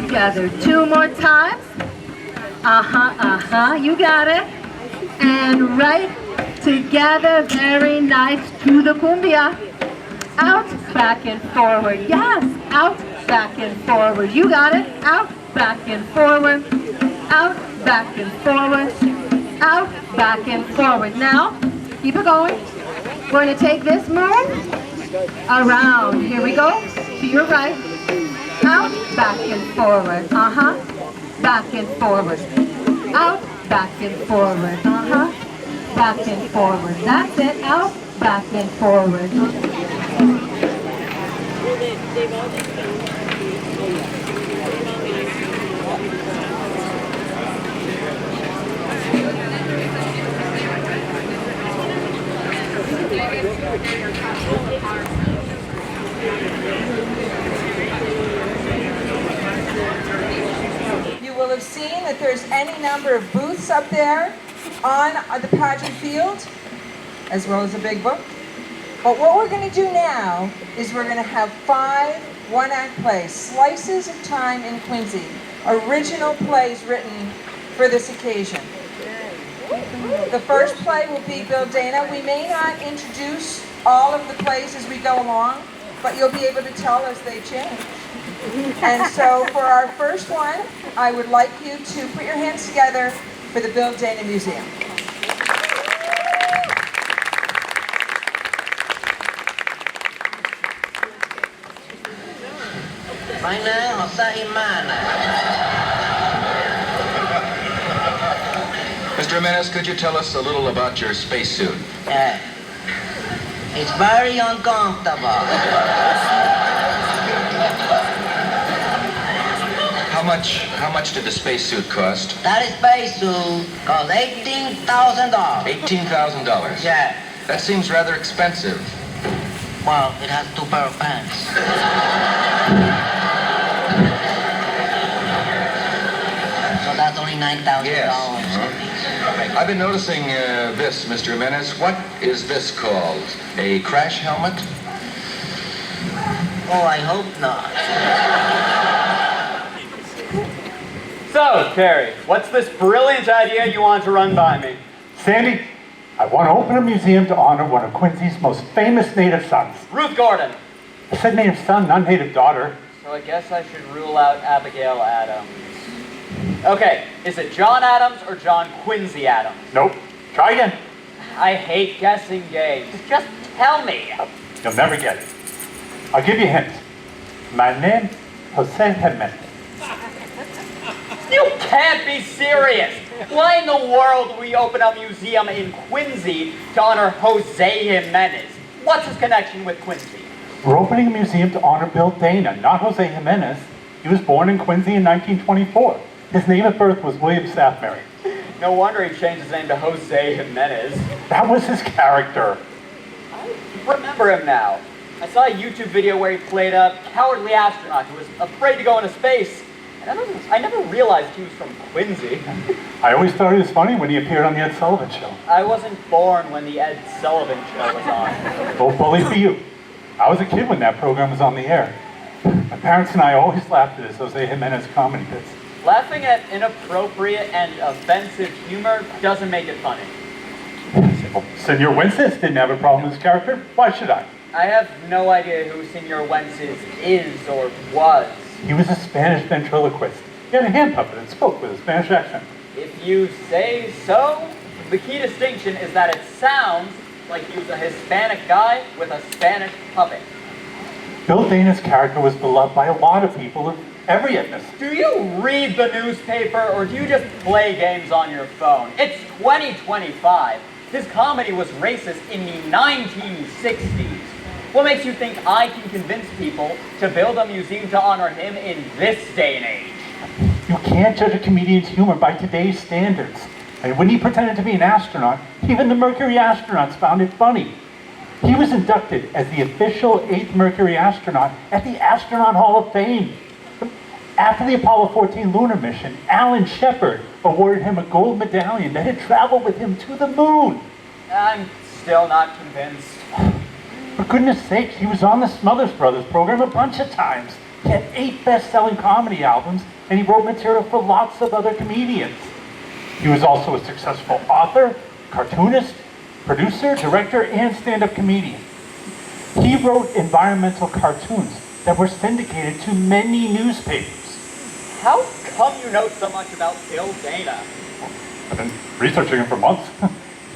together. 2 more times. You got it. And right together, very nice to the cumbia. Out, back and forward. Yes, out, back and forward. You got it. Out, back and forward. Out, back and forward. Out, back and forward. Now, keep it going. We're going to take this move around. Here we go. To your right. Out, back and forward. Back and forward. Out, back and forward. Back and forward. That's it. Out, back and forward. You will have seen that there's any number of booths up there on the pageant field, as well as a big book. But what we're going to do now is we're going to have 5 one-act plays, Slices of Time in Quincy, original plays written for this occasion. The first play will be Bill Dana. We may not introduce all of the plays as we go along, but you'll be able to tell as they change. And so for our first one, I would like you to put your hands together for the Bill Dana Museum. Mr. Jimenez, could you tell us a little about your spacesuit? It's very uncomfortable. How much did the spacesuit cost? That spacesuit cost $18,000. $18,000? Yeah. That seems rather expensive. Well, it has 2 pair of pants. So that's only $9,000. Yes. I've been noticing this, Mr. Jimenez. What is this called? A crash helmet? Oh, I hope not. So, Terry, what's this brilliant idea you want to run by me? Sandy, I want to open a museum to honor one of Quincy's most famous native sons. Ruth Gordon. I said native son, not native daughter. So I guess I should rule out Abigail Adams. Okay, is it John Adams or John Quincy Adams? Nope. Try again. I hate guessing games. Just tell me. You'll never get it. I'll give you hints. My name, Jose Jimenez. You can't be serious! Why in the world would we open a museum in Quincy to honor Jose Jimenez? What's his connection with Quincy? We're opening a museum to honor Bill Dana, not Jose Jimenez. He was born in Quincy in 1924. His name at birth was William Sathmary. No wonder he changed his name to Jose Jimenez. That was his character. I remember him now. I saw a YouTube video where he played a cowardly astronaut who was afraid to go into space. And I never realized he was from Quincy. I always thought it was funny when he appeared on the Ed Sullivan Show. I wasn't born when the Ed Sullivan Show was on. Well, bully for you. I was a kid when that program was on the air. My parents and I always laughed at his Jose Jimenez comedy bits. Laughing at inappropriate and offensive humor doesn't make it funny. Well, Senor Wences didn't have a problem with his character. Why should I? I have no idea who Senor Wences is or was. He was a Spanish ventriloquist. He had a hand puppet and spoke with a Spanish accent. If you say so, the key distinction is that it sounds like he was a Hispanic guy with a Spanish puppet. Bill Dana's character was beloved by a lot of people of every ethnicity. Do you read the newspaper or do you just play games on your phone? It's 2025. His comedy was racist in the 1960s. What makes you think I can convince people to build a museum to honor him in this day and age? You can't judge a comedian's humor by today's standards. And when he pretended to be an astronaut, even the Mercury astronauts found it funny. He was inducted as the official 8th Mercury astronaut at the Astronaut Hall of Fame. After the Apollo 14 lunar mission, Alan Shepard awarded him a gold medallion that had traveled with him to the moon. I'm still not convinced. For goodness sakes, he was on the Smothers Brothers program a bunch of times. He had 8 best-selling comedy albums, and he wrote material for lots of other comedians. He was also a successful author, cartoonist, producer, director, and stand-up comedian. He wrote environmental cartoons that were syndicated to many newspapers. How come you know so much about Bill Dana? I've been researching him for months.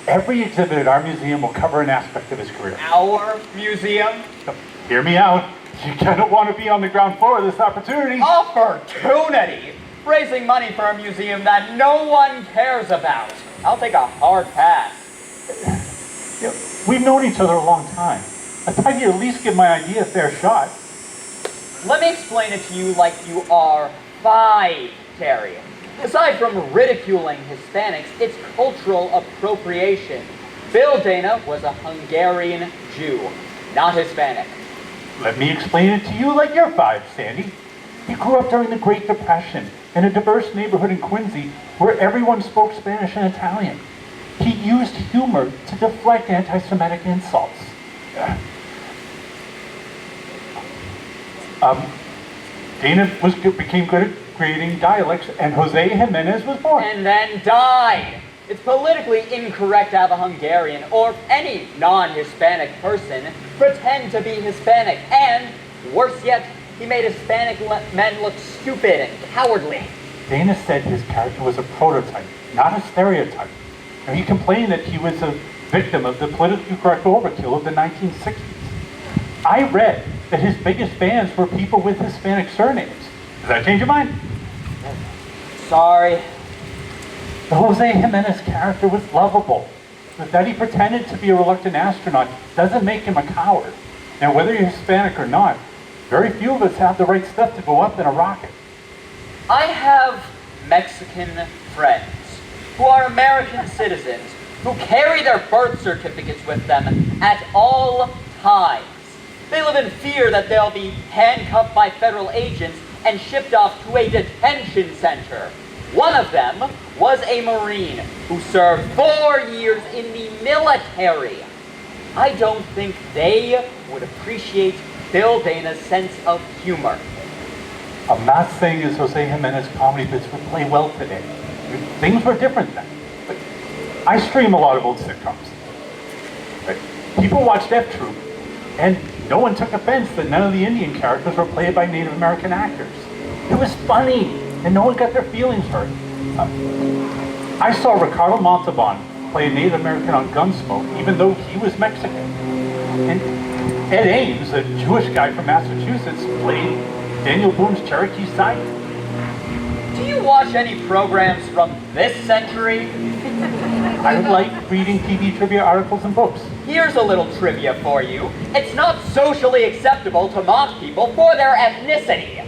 Every exhibit at our museum will cover an aspect of his career. Our museum? Hear me out. You're gonna want to be on the ground floor of this opportunity. Opportunity! Raising money for a museum that no one cares about. I'll take a hard pass. You know, we've known each other a long time. I thought you'd at least give my idea a fair shot. Let me explain it to you like you are 5, Terry. Aside from ridiculing Hispanics, it's cultural appropriation. Bill Dana was a Hungarian Jew, not Hispanic. Let me explain it to you like you're 5, Sandy. He grew up during the Great Depression in a diverse neighborhood in Quincy where everyone spoke Spanish and Italian. He used humor to deflect anti-Semitic insults. Dana became good at creating dialects, and Jose Jimenez was born. And then died. It's politically incorrect to have a Hungarian or any non-Hispanic person pretend to be Hispanic. And, worse yet, he made Hispanic men look stupid and cowardly. Dana said his character was a prototype, not a stereotype. And he complained that he was a victim of the politically correct overkill of the 1960s. I read that his biggest fans were people with Hispanic surnames. Does that change your mind? Sorry. The Jose Jimenez character was lovable. But that he pretended to be a reluctant astronaut doesn't make him a coward. Now, whether you're Hispanic or not, very few of us have the right stuff to go up in a rocket. I have Mexican friends who are American citizens who carry their birth certificates with them at all times. They live in fear that they'll be handcuffed by federal agents and shipped off to a detention center. One of them was a Marine who served 4 years in the military. I don't think they would appreciate Bill Dana's sense of humor. I'm not saying his Jose Jimenez comedy bits would play well today. Things were different then. But I stream a lot of old sitcoms. But people watched F Troop, and no one took offense that none of the Indian characters were played by Native American actors. It was funny, and no one got their feelings hurt. I saw Ricardo Montalban play a Native American on Gunsmoke, even though he was Mexican. And Ed Ames, a Jewish guy from Massachusetts, played Daniel Boone's Cherokee side. Do you watch any programs from this century? I like reading TV trivia articles and books. Here's a little trivia for you. It's not socially acceptable to mock people for their ethnicity.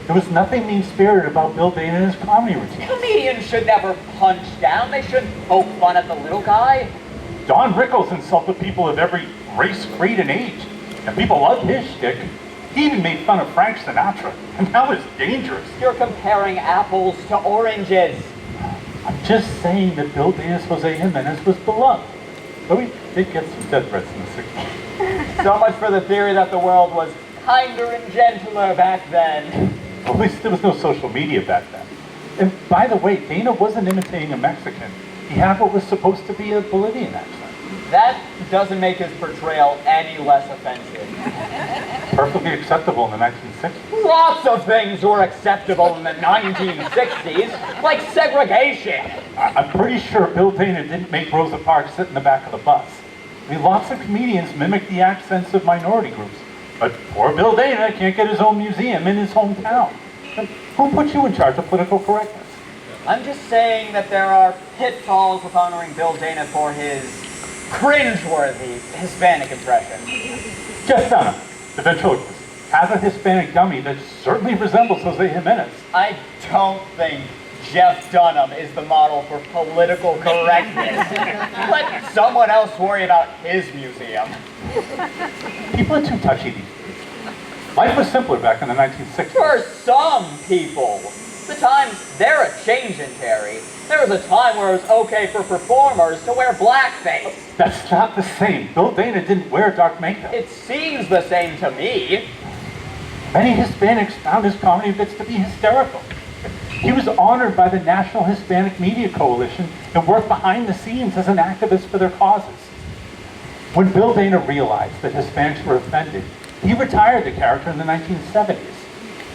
There was nothing mean-spirited about Bill Dana and his comedy routine. Comedians should never punch down. They shouldn't poke fun at the little guy. Don Rickles insulted people of every race, creed, and age. And people loved his shtick. He even made fun of Frank Sinatra. And that was dangerous. You're comparing apples to oranges. I'm just saying that Bill Dana's Jose Jimenez was beloved. Though he did get some death threats in the 60s. So much for the theory that the world was kinder and gentler back then. At least there was no social media back then. And by the way, Dana wasn't imitating a Mexican. He had what was supposed to be a Bolivian accent. That doesn't make his portrayal any less offensive. Perfectly acceptable in the 1960s. Lots of things were acceptable in the 1960s, like segregation. I'm pretty sure Bill Dana didn't make Rosa Parks sit in the back of the bus. I mean, lots of comedians mimic the accents of minority groups. But poor Bill Dana can't get his own museum in his hometown. And who put you in charge of political correctness? I'm just saying that there are pitfalls with honoring Bill Dana for his cringeworthy Hispanic impression. Jeff Dunham, the ventriloquist, has a Hispanic dummy that certainly resembles Jose Jimenez. I don't think Jeff Dunham is the model for political correctness. Let someone else worry about his museum. People are too touchy these days. Life was simpler back in the 1960s. For some people. The times, they're a changin', Terry. There was a time where it was okay for performers to wear blackface. That's not the same. Bill Dana didn't wear dark makeup. It seems the same to me. Many Hispanics found his comedy bits to be hysterical. He was honored by the National Hispanic Media Coalition and worked behind the scenes as an activist for their causes. When Bill Dana realized that Hispanics were offended, he retired the character in the 1970s.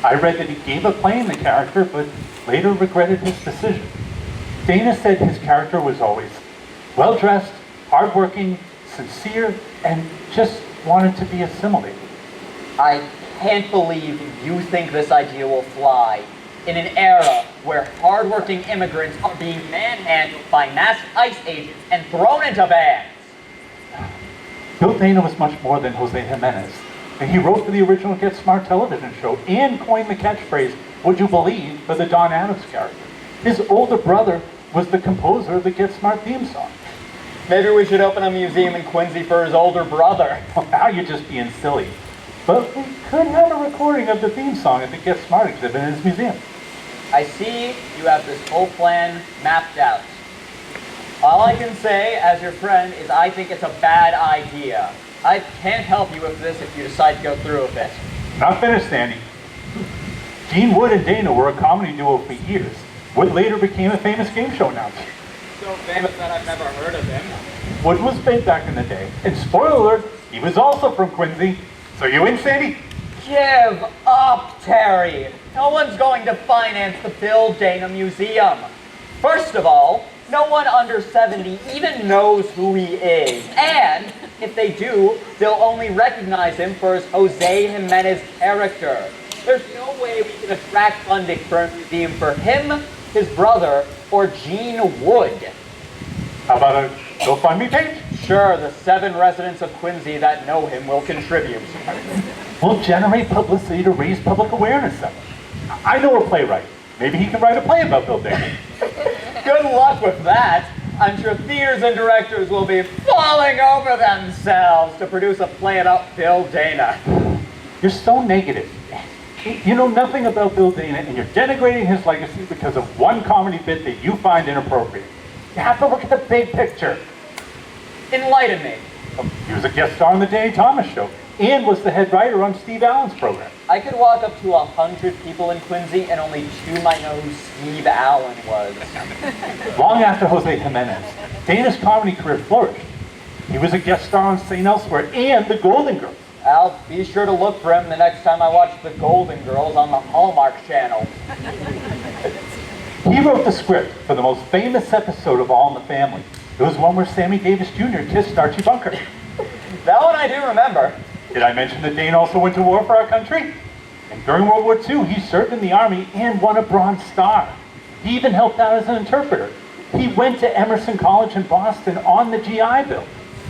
I read that he gave up playing the character, but later regretted his decision. Dana said his character was always well-dressed, hardworking, sincere, and just wanted to be assimilated. I can't believe you think this idea will fly in an era where hardworking immigrants are being manhandled by masked ICE agents and thrown into vans. Bill Dana was much more than Jose Jimenez, and he wrote for the original Get Smart television show and coined the catchphrase, "Would you believe?" for the Don Adams character. His older brother was the composer of the Get Smart theme song. Maybe we should open a museum in Quincy for his older brother. Well, now you're just being silly. But we could have a recording of the theme song at the Get Smart exhibit in his museum. I see you have this whole plan mapped out. All I can say, as your friend, is I think it's a bad idea. I can't help you with this if you decide to go through with it. Not finished, Sandy. Gene Wood and Dana were a comedy duo for years. Wood later became a famous game show announcer. So famous that I've never heard of him. Wood was big back in the day. And spoiler alert, he was also from Quincy. So you in, Sandy? Give up, Terry. No one's going to finance the Bill Dana Museum. First of all, no one under 70 even knows who he is. And if they do, they'll only recognize him for his Jose Jimenez character. There's no way we can attract funding for a museum for him, his brother, or Gene Wood. How about a GoFundMe page? Sure, the 7 residents of Quincy that know him will contribute. We'll generate publicity to raise public awareness of him. I know a playwright. Maybe he can write a play about Bill Dana. Good luck with that. I'm sure theaters and directors will be falling over themselves to produce a play about Bill Dana. You're so negative. You know nothing about Bill Dana, and you're denigrating his legacy because of one comedy bit that you find inappropriate. You have to look at the big picture. Enlighten me. He was a guest star on the Danny Thomas Show and was the head writer on Steve Allen's program. I could walk up to 100 people in Quincy and only 2 might know who Steve Allen was. Long after Jose Jimenez, Dana's comedy career flourished. He was a guest star on St. Elsewhere and The Golden Girls. I'll be sure to look for him the next time I watch The Golden Girls on the Hallmark Channel. He wrote the script for the most famous episode of All in the Family. It was one where Sammy Davis Jr. kissed Archie Bunker. That one I do remember. Did I mention that Dana also went to war for our country? And during World War II, he served in the Army and won a Bronze Star. He even helped out as an interpreter. He went to Emerson College in Boston on the GI Bill.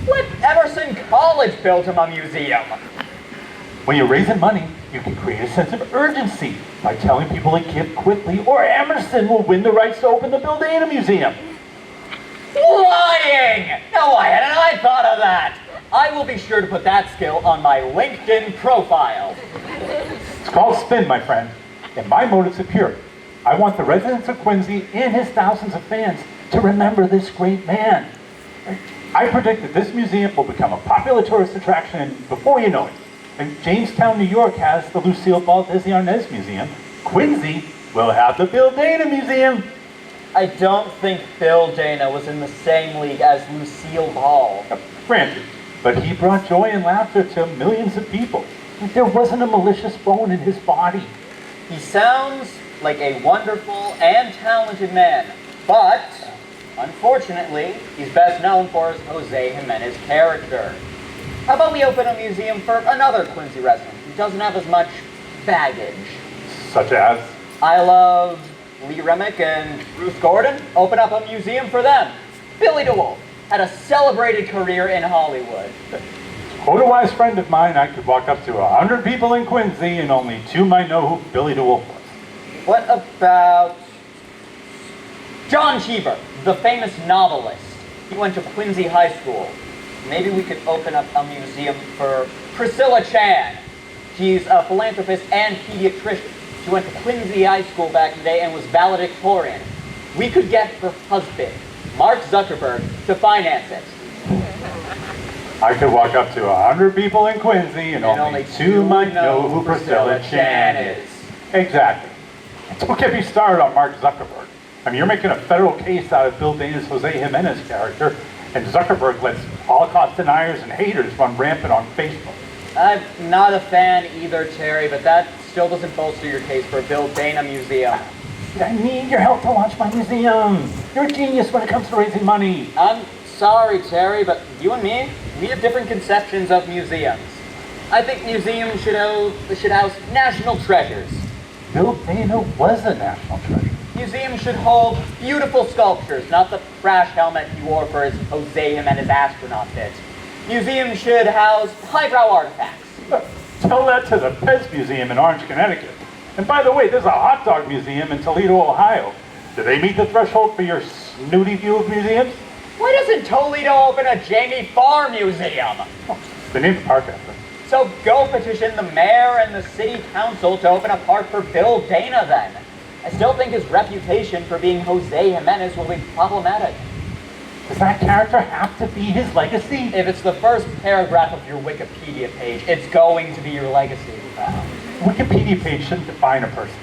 What Emerson College built him a museum? When you're raising money, you can create a sense of urgency by telling people to give quickly, or Emerson will win the rights to open the Bill Dana Museum. Lying! No, why hadn't I thought of that? I will be sure to put that skill on my LinkedIn profile. It's called spin, my friend, and my motives are pure. I want the residents of Quincy and his thousands of fans to remember this great man. I predict that this museum will become a popular tourist attraction, and before you know it, and Jamestown, New York has the Lucille Valdez Arnaz Museum. Quincy will have the Bill Dana Museum. I don't think Bill Dana was in the same league as Lucille Ball. Granted, but he brought joy and laughter to millions of people. There wasn't a malicious bone in his body. He sounds like a wonderful and talented man, but unfortunately, he's best known for his Jose Jimenez character. How about we open a museum for another Quincy resident who doesn't have as much baggage? Such as? I love Lee Remick and Ruth Gordon. Open up a museum for them. Billy DeWolf had a celebrated career in Hollywood. Quote a wise friend of mine, I could walk up to 100 people in Quincy and only 2 might know who Billy DeWolf was. What about John Cheever, the famous novelist? He went to Quincy High School. Maybe we could open up a museum for Priscilla Chan. She's a philanthropist and pediatrician. She went to Quincy High School back in the day and was valedictorian. We could get her husband, Mark Zuckerberg, to finance it. I could walk up to 100 people in Quincy and only two might know who Priscilla Chan is. Exactly. Don't get me started on Mark Zuckerberg. I mean, you're making a federal case out of Bill Dana's Jose Jimenez character, and Zuckerberg lets Holocaust deniers and haters run rampant on Facebook. I'm not a fan either, Terry, but that still doesn't bolster your case for a Bill Dana museum. I need your help to launch my museum. You're a genius when it comes to raising money. I'm sorry, Terry, but you and me, we have different conceptions of museums. I think museums should house national treasures. Bill Dana was a national treasure. Museums should hold beautiful sculptures, not the trash helmet he wore for his Jose Jimenez astronaut bit. Museums should house highbrow artifacts. Tell that to the Pez Museum in Orange, Connecticut. And by the way, there's a hot dog museum in Toledo, Ohio. Do they meet the threshold for your snooty view of museums? Why doesn't Toledo open a Jamie Farr museum? The name's park after. So go petition the mayor and the city council to open a park for Bill Dana then. I still think his reputation for being Jose Jimenez will be problematic. Does that character have to be his legacy? If it's the first paragraph of your Wikipedia page, it's going to be your legacy. Wikipedia page shouldn't define a person.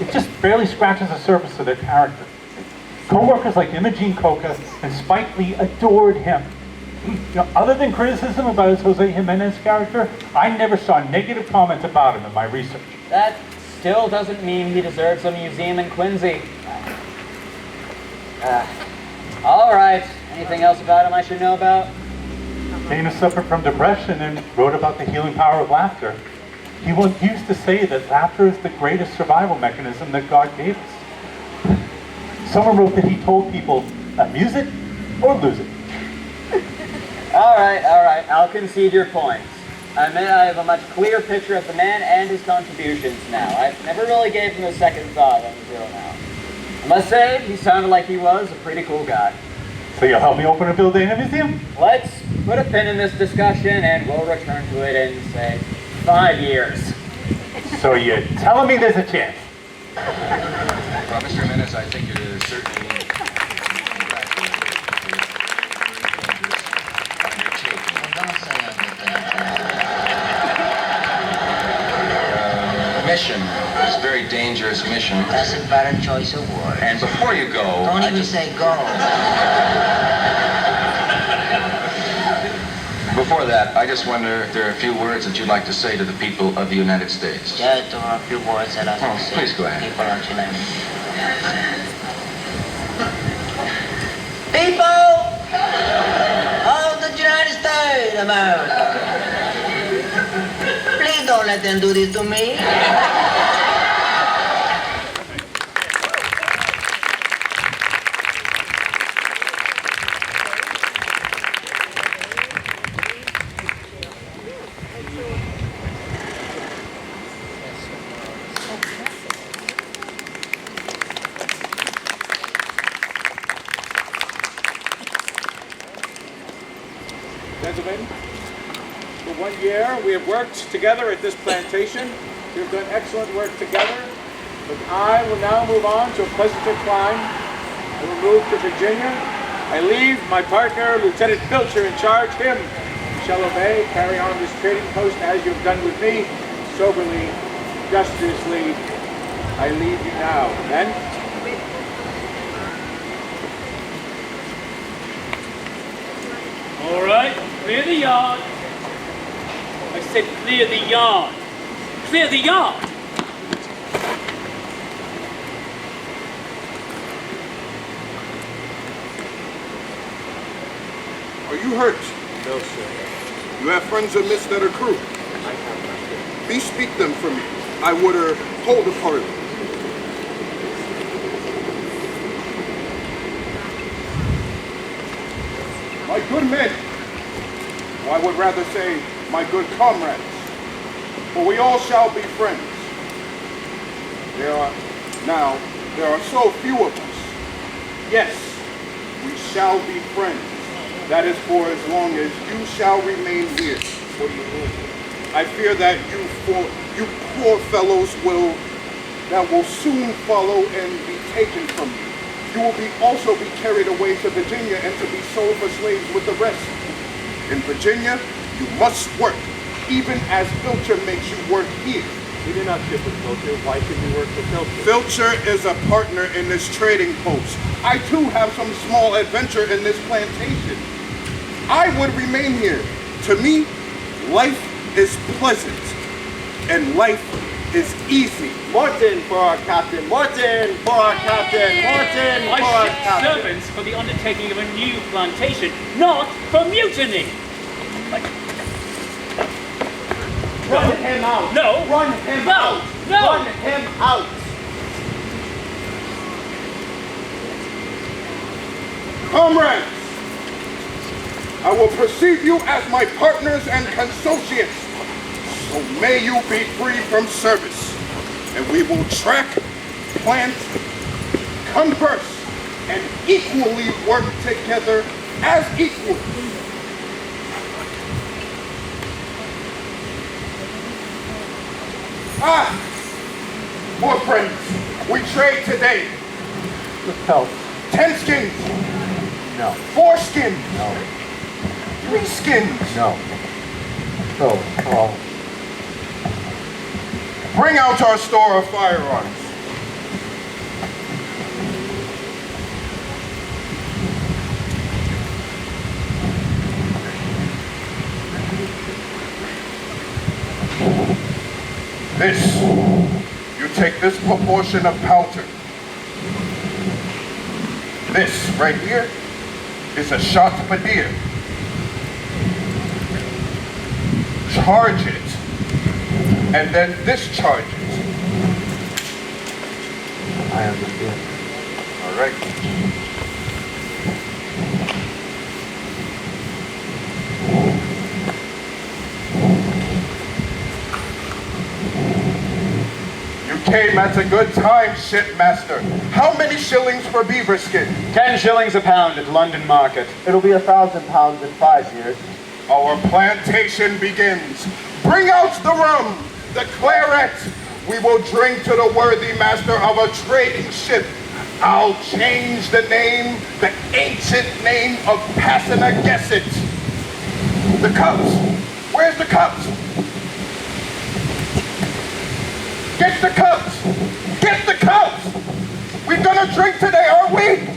It just barely scratches the surface of their character. Co-workers like Imogene Coca and Spike Lee adored him. You know, other than criticism about his Jose Jimenez character, I never saw negative comments about him in my research. That still doesn't mean he deserves a museum in Quincy. All right. Anything else about him I should know about? Dana suffered from depression and wrote about the healing power of laughter. He once used to say that laughter is the greatest survival mechanism that God gave us. Someone wrote that he told people, amuse it or lose it. All right. I'll concede your points. I admit I have a much clearer picture of the man and his contributions now. I never really gave him a second thought until now. I must say, he sounded like he was a pretty cool guy. So you'll help me open a Bill Dana museum? Let's put a pin in this discussion and we'll return to it in, say, 5 years. So you're telling me there's a chance? Well, Mr. Jimenez, I think it is certainly Don't say anything. mission. It's a very dangerous mission. That's a better choice of words. And before you go, Don't even say go. Before that, I just wonder if there are a few words that you'd like to say to the people of the United States. Yeah, there are a few words that I can Oh, say. please go ahead. People of the United People of the United States of America. Please don't let them do this to me. Gentlemen, for 1 year we have worked together at this plantation. We have done excellent work together. But I will now move on to a pleasanter climb. I will move to Virginia. I leave my partner, Lieutenant Pilcher, in charge. Him shall obey, carry on this trading post as you have done with me, soberly, industriously. I leave you now. Men? All right, clear the yard. I said clear the yard. Clear the yard. Are you hurt? No, sir. You have friends amidst that are crew? Bespeak them for me. I would hold a parley. My good men, or I would rather say, my good comrades, for we all shall be friends. There are so few of us. Yes, we shall be friends. That is for as long as you shall remain here. What do you mean? I fear that you poor fellows will soon follow and be taken from you. You will also be carried away to Virginia and to be sold for slaves with the rest. In Virginia, you must work, even as Filcher makes you work here. We do not ship with Filcher. Why should we work with Filcher? Filcher is a partner in this trading post. I too have some small adventure in this plantation. I would remain here. To me, life is pleasant, and life is easy. Morton for our captain! Morton for our captain! Morton I for our ship captain! servants for the undertaking of a new plantation, not for mutiny. Run him out! No. Run him No. out! No. Run him out! Comrades, I will perceive you as my partners and consociates. So may you be free from service, and we will track, plant, converse, and equally work together as equals. Ah, more friends. We trade today. With pelts. 10 skins, No. 4 skins, No. 3 skins. No. So, oh. Bring out our store of firearms. This, you take this proportion of powder. This right here is a shot per deer. Charge it, and then discharge it. I understand. All right. You came at a good time, shipmaster. How many shillings for beaver skin? 10 shillings a pound at London Market. It'll be 1,000 pounds in 5 years. Our plantation begins. Bring out the rum, the claret. We will drink to the worthy master of a trading ship. I'll change the name, the ancient name of Passamaquoddy. The cups. Where's the cups? Get the cups. Get the cups. We're gonna drink today, aren't we?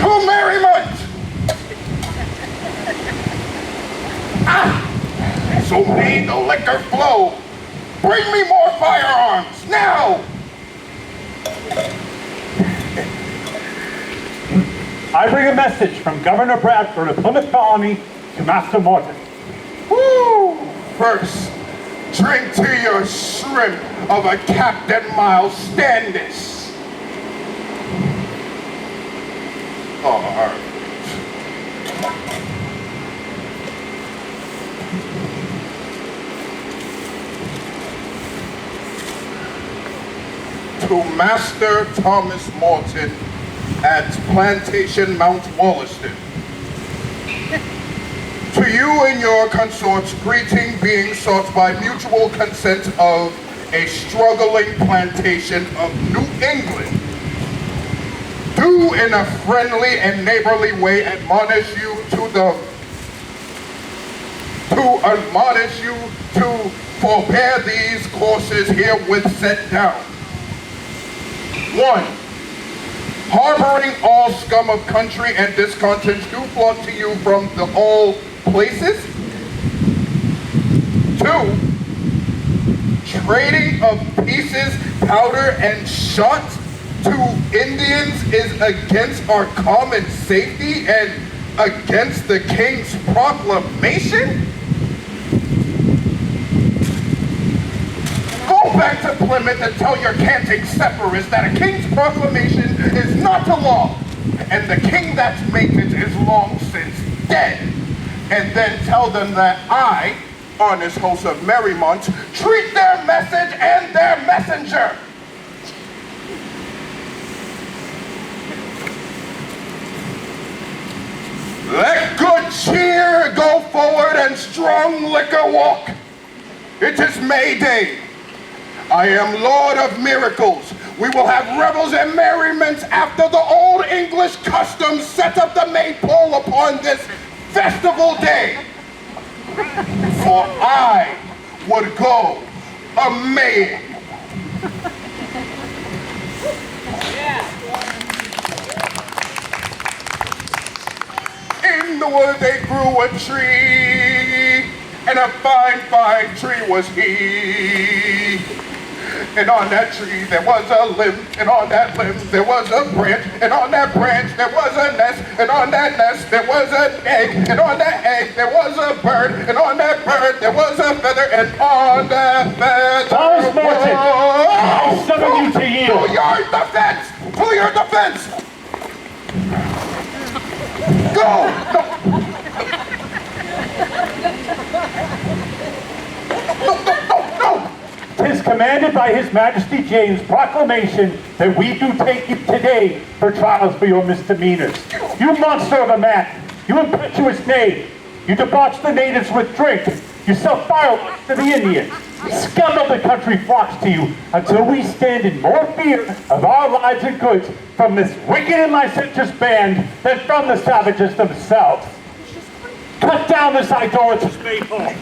To merriment! Ah! So may the liquor flow. Bring me more firearms, now! I bring a message from Governor Bradford of Plymouth Colony to Master Morton. Woo! First, drink to your shrimp of a Captain Miles Standish. All right. To Master Thomas Morton at Plantation Mount Wollaston. To you and your consorts, greeting being sought by mutual consent of a struggling plantation of New England. Do in a friendly and neighborly way admonish you to forbear these courses herewith set down. 1. Harboring all scum of country and discontents do flock to you from the all places. 2. Trading of pieces, powder, and shot to Indians is against our common safety and against the King's proclamation. Go back to Plymouth and tell your canting separatists that a King's proclamation is not a law, and the King that's made it is long since dead. And then tell them that I, honest host of Merrymont, treat their message and their messenger. Let good cheer go forward and strong liquor walk. It is May Day. I am Lord of Miracles. We will have revels and merriments after the old English customs set up the maypole upon this festival day. For I would go a-maying. In the wood they grew a tree, and a fine, fine tree was he. And on that tree there was a limb, and on that limb there was a branch, and on that branch there was a nest, and on that nest there was an egg, and on that egg there was a bird, and on that bird there was a feather, and on that feather Thomas Martin, I summon you to yield. To your defense! To your defense! Go! No! 'Tis commanded by His Majesty James' proclamation that we do take you today for trials for your misdemeanors. You monster of a man! You impetuous knave! You debauch the natives with drink! You sell fireworks to the Indians! Scum of the country flocks to you until we stand in more fear of our lives and goods from this wicked and licentious band than from the savages themselves. Cut down this idolatrous maypole!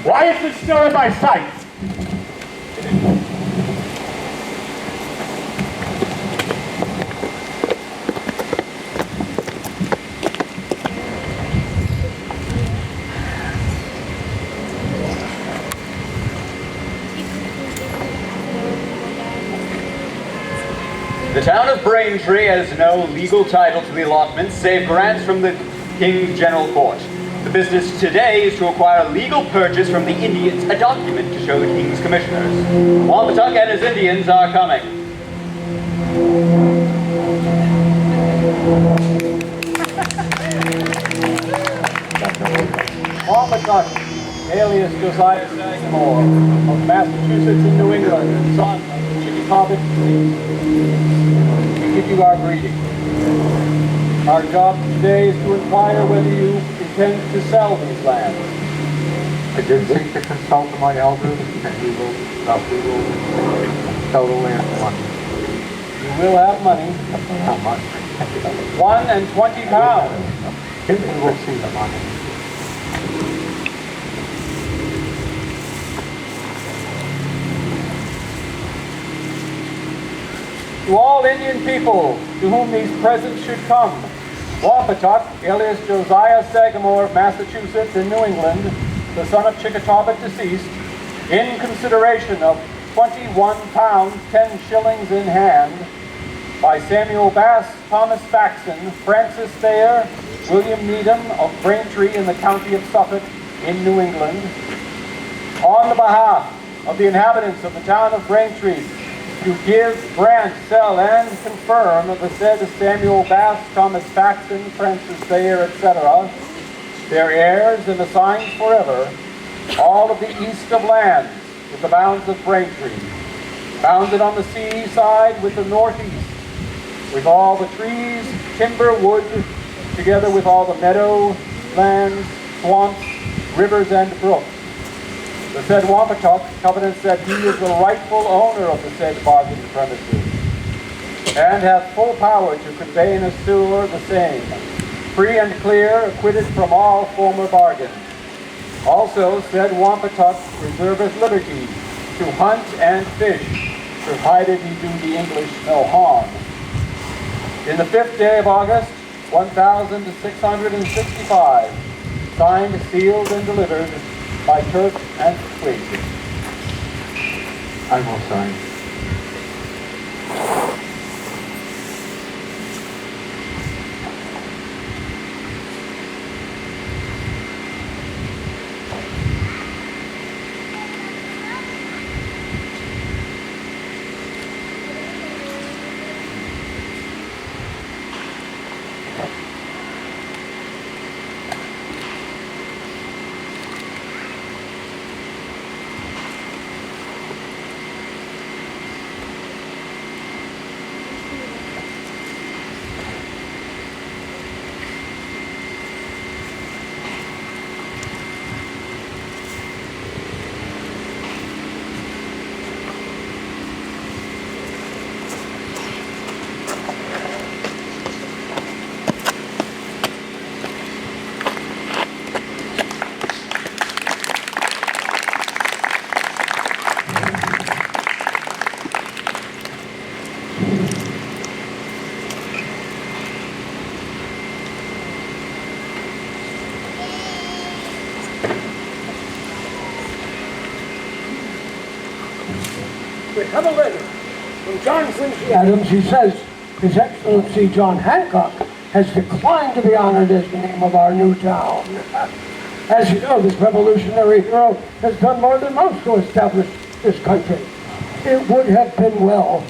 Why is it still in my sight? The town of Braintree has no legal title to the allotments save grants from the King's General Court. The business today is to acquire legal purchase from the Indians, a document to show the King's commissioners. Wampatuck and his Indians are coming. Wampatuck, alias Josiah Sagamore, of Massachusetts and New England, son of Chickatawbit. We give you our greeting. Our job today is to inquire whether you intend to sell these lands. I did seek to consult my elders, and we will sell the land for money. You will have money. How much? £1 and £20. We will see the money. To all Indian people to whom these presents should come, Wampatuck, alias Josiah Sagamore of Massachusetts and New England, the son of Chickatawbit deceased, in consideration of £21, 10 shillings in hand, by Samuel Bass, Thomas Faxon, Francis Thayer, William Needham of Braintree in the county of Suffolk in New England, on the behalf of the inhabitants of the town of Braintree, to give, grant, sell, and confirm the said Samuel Bass, Thomas Faxon, Francis Thayer, etc., their heirs and assigns forever, all of the east of lands with the bounds of Braintree, bounded on the sea side with the northeast, with all the trees, timber, wood, together with all the meadow, lands, swamps, rivers, and brooks. The said Wampatuck covenants that he is the rightful owner of the said bargain premises, and hath full power to convey and assure the same, free and clear, acquitted from all former bargains. Also said Wampatuck reserveth liberty to hunt and fish, provided he do the English no harm. In the 5th day of August, 1665, signed, sealed, and delivered by Turk and Swayze. I will sign. We have a letter from John Quincy Adams. He says, His Excellency John Hancock has declined to be honored as the name of our new town. As you know, this revolutionary hero has done more than most to establish this country. It would have been well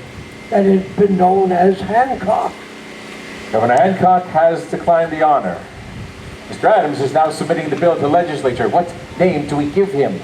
that it had been known as Hancock. Governor Hancock has declined the honor. Mr. Adams is now submitting the bill to the legislature. What name do we give him?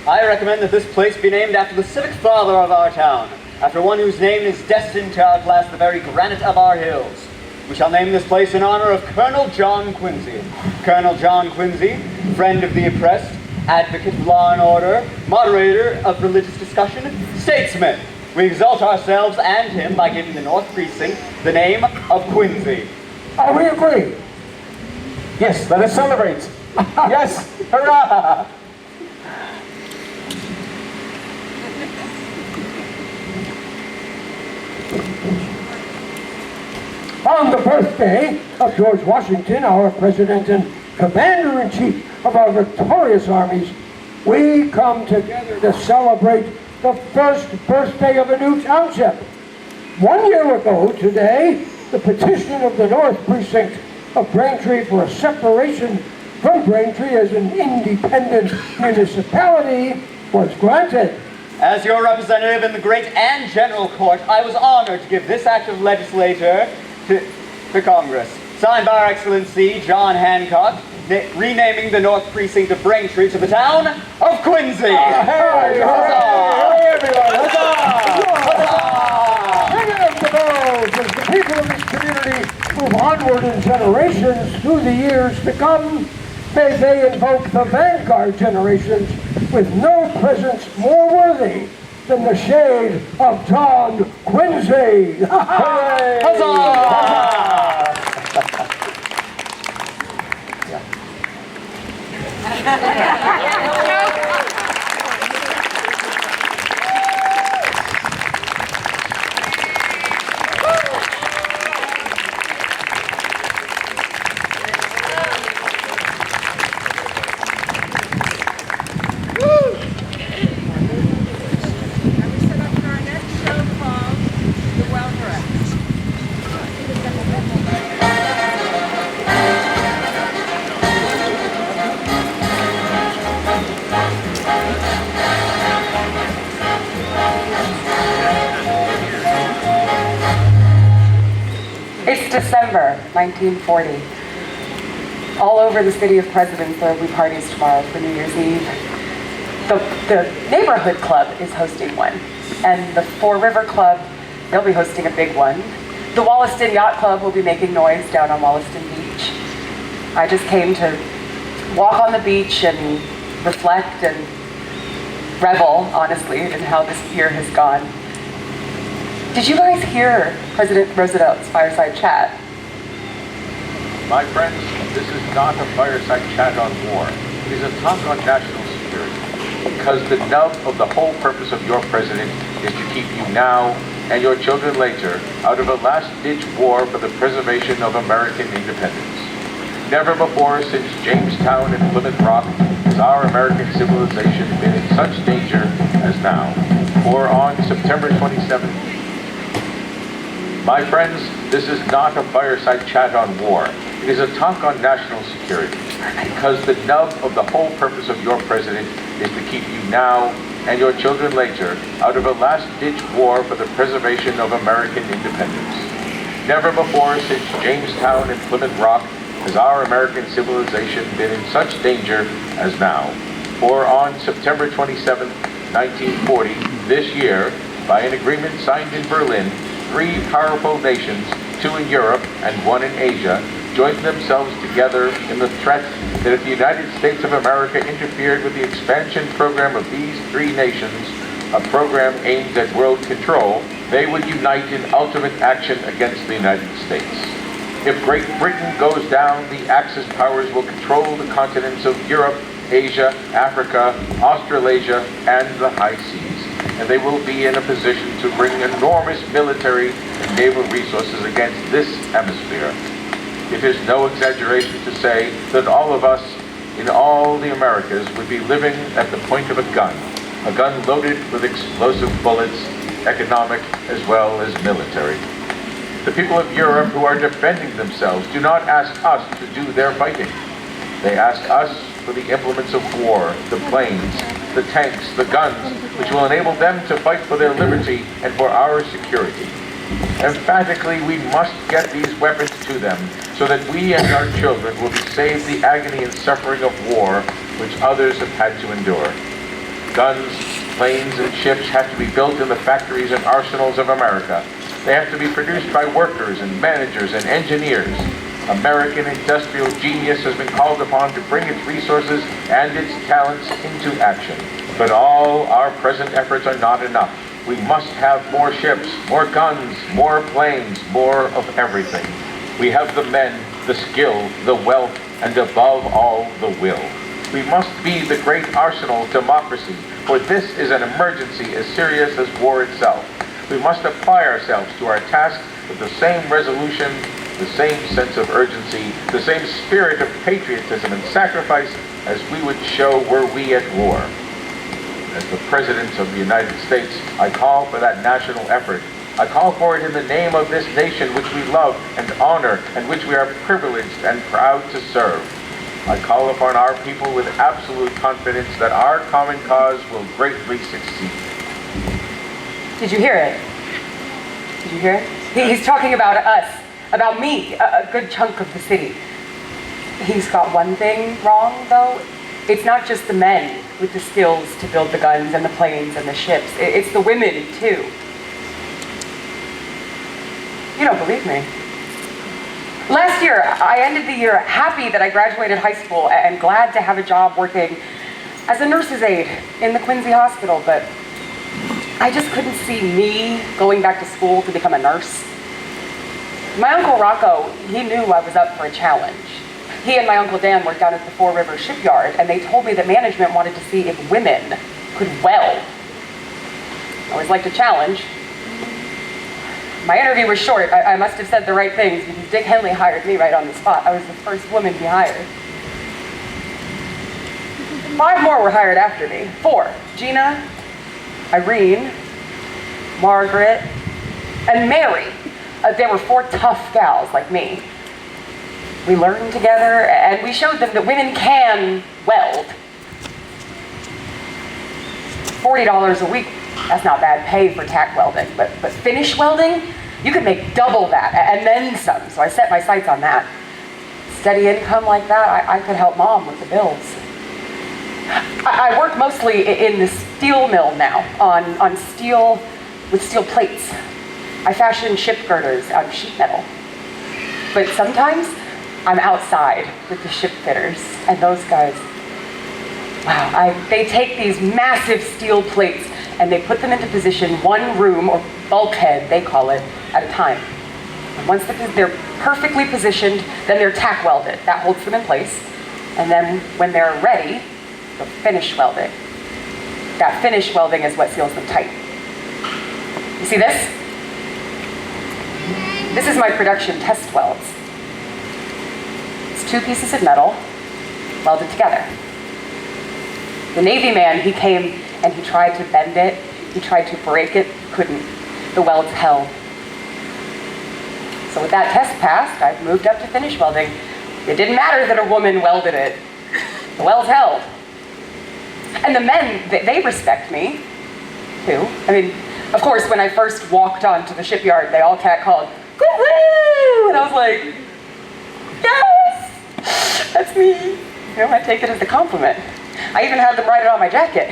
I recommend that this place be named after the civic father of our town, after one whose name is destined to outlast the very granite of our hills. We shall name this place in honor of Colonel John Quincy. Colonel John Quincy, friend of the oppressed, advocate of law and order, moderator of religious discussion, statesman. We exalt ourselves and him by giving the North Precinct the name of Quincy. We agree. Yes, let us celebrate. Yes, hurrah! On the birthday of George Washington, our President and Commander-in-Chief of our victorious armies, we come together to celebrate the first birthday of a new township. 1 year ago today, the petition of the North Precinct of Braintree for a separation from Braintree as an independent municipality was granted. As your representative in the Great and General Court, I was honored to give this act of legislature to Congress. Signed by Our Excellency John Hancock, renaming the North Precinct of Braintree to the town of Quincy. Hey, everyone! As the people of this community move onward in generations through the years to come, may they invoke the vanguard generations with no presence more worthy than the shade of John Quincy. Huzzah! It's December 1940. All over the city of Presidents, there will be parties tomorrow for New Year's Eve. The neighborhood club is hosting one, and the Four River Club, they'll be hosting a big one. The Wollaston Yacht Club will be making noise down on Wollaston Beach. I just came to walk on the beach and reflect and revel, honestly, in how this year has gone. Did you guys hear President Roosevelt's fireside chat? My friends, this is not a fireside chat on war. It is a talk on national security. Because the nub of the whole purpose of your president is to keep you now and your children later out of a last-ditch war for the preservation of American independence. Never before since Jamestown and Plymouth Rock has our American civilization been in such danger as now. For on September 27th, my friends, this is not a fireside chat on war. It is a talk on national security. Because the nub of the whole purpose of your president is to keep you now and your children later out of a last-ditch war for the preservation of American independence. Never before since Jamestown and Plymouth Rock has our American civilization been in such danger as now. For on September 27th, 1940, this year, by an agreement signed in Berlin, 3 powerful nations, 2 in Europe and 1 in Asia, joined themselves together in the threat that if the United States of America interfered with the expansion program of these 3 nations, a program aimed at world control, they would unite in ultimate action against the United States. If Great Britain goes down, the Axis powers will control the continents of Europe, Asia, Africa, Australasia, and the high seas. And they will be in a position to bring enormous military and naval resources against this hemisphere. It is no exaggeration to say that all of us in all the Americas would be living at the point of a gun loaded with explosive bullets, economic, as well as military. The people of Europe who are defending themselves do not ask us to do their fighting. They ask us for the implements of war, the planes, the tanks, the guns, which will enable them to fight for their liberty and for our security. Emphatically, we must get these weapons to them so that we and our children will be saved the agony and suffering of war which others have had to endure. Guns, planes, and ships have to be built in the factories and arsenals of America. They have to be produced by workers and managers and engineers. American industrial genius has been called upon to bring its resources and its talents into action. But all our present efforts are not enough. We must have more ships, more guns, more planes, more of everything. We have the men, the skill, the wealth, and above all, the will. We must be the great arsenal of democracy, for this is an emergency as serious as war itself. We must apply ourselves to our task with the same resolution, the same sense of urgency, the same spirit of patriotism and sacrifice as we would show were we at war. As the President of the United States, I call for that national effort. I call for it in the name of this nation which we love and honor and which we are privileged and proud to serve. I call upon our people with absolute confidence that our common cause will greatly succeed. Did you hear it? Did you hear it? He's talking about us, about me, a good chunk of the city. He's got one thing wrong, though. It's not just the men with the skills to build the guns and the planes and the ships. It's the women, too. You don't believe me. Last year, I ended the year happy that I graduated high school and glad to have a job working as a nurse's aide in the Quincy Hospital, but I just couldn't see me going back to school to become a nurse. My Uncle Rocco, he knew I was up for a challenge. He and my Uncle Dan worked down at the Four Rivers Shipyard, and they told me that management wanted to see if women could weld. I always liked a challenge. My interview was short. I must have said the right things because Dick Henley hired me right on the spot. I was the first woman he hired. 5 more were hired after me. 4. Gina, Irene, Margaret, and Mary. There were 4 tough gals like me. We learned together, and we showed them that women can weld. $40 a week, that's not bad pay for tack welding, but finish welding, you could make double that, and then some, so I set my sights on that. Steady income like that, I could help Mom with the bills. I work mostly in the steel mill now, on steel, with steel plates. I fashion ship girders out of sheet metal. But sometimes, I'm outside with the ship fitters, and those guys, wow, they take these massive steel plates and they put them into position, one room, or bulkhead, they call it, at a time. And once they're perfectly positioned, then they're tack welded. That holds them in place. And then when they're ready, they'll finish welding. That finish welding is what seals them tight. You see this? This is my production test welds. 2 pieces of metal welded together. The Navy man, he came and he tried to bend it, he tried to break it, couldn't. The welds held. So with that test passed, I moved up to finish welding. It didn't matter that a woman welded it. The welds held. And the men, they respect me, too. I mean, of course, when I first walked onto the shipyard, they all cat-called, "Woo-hoo!" And I was like, yes! That's me. You know, I take it as a compliment. I even had them write it on my jacket.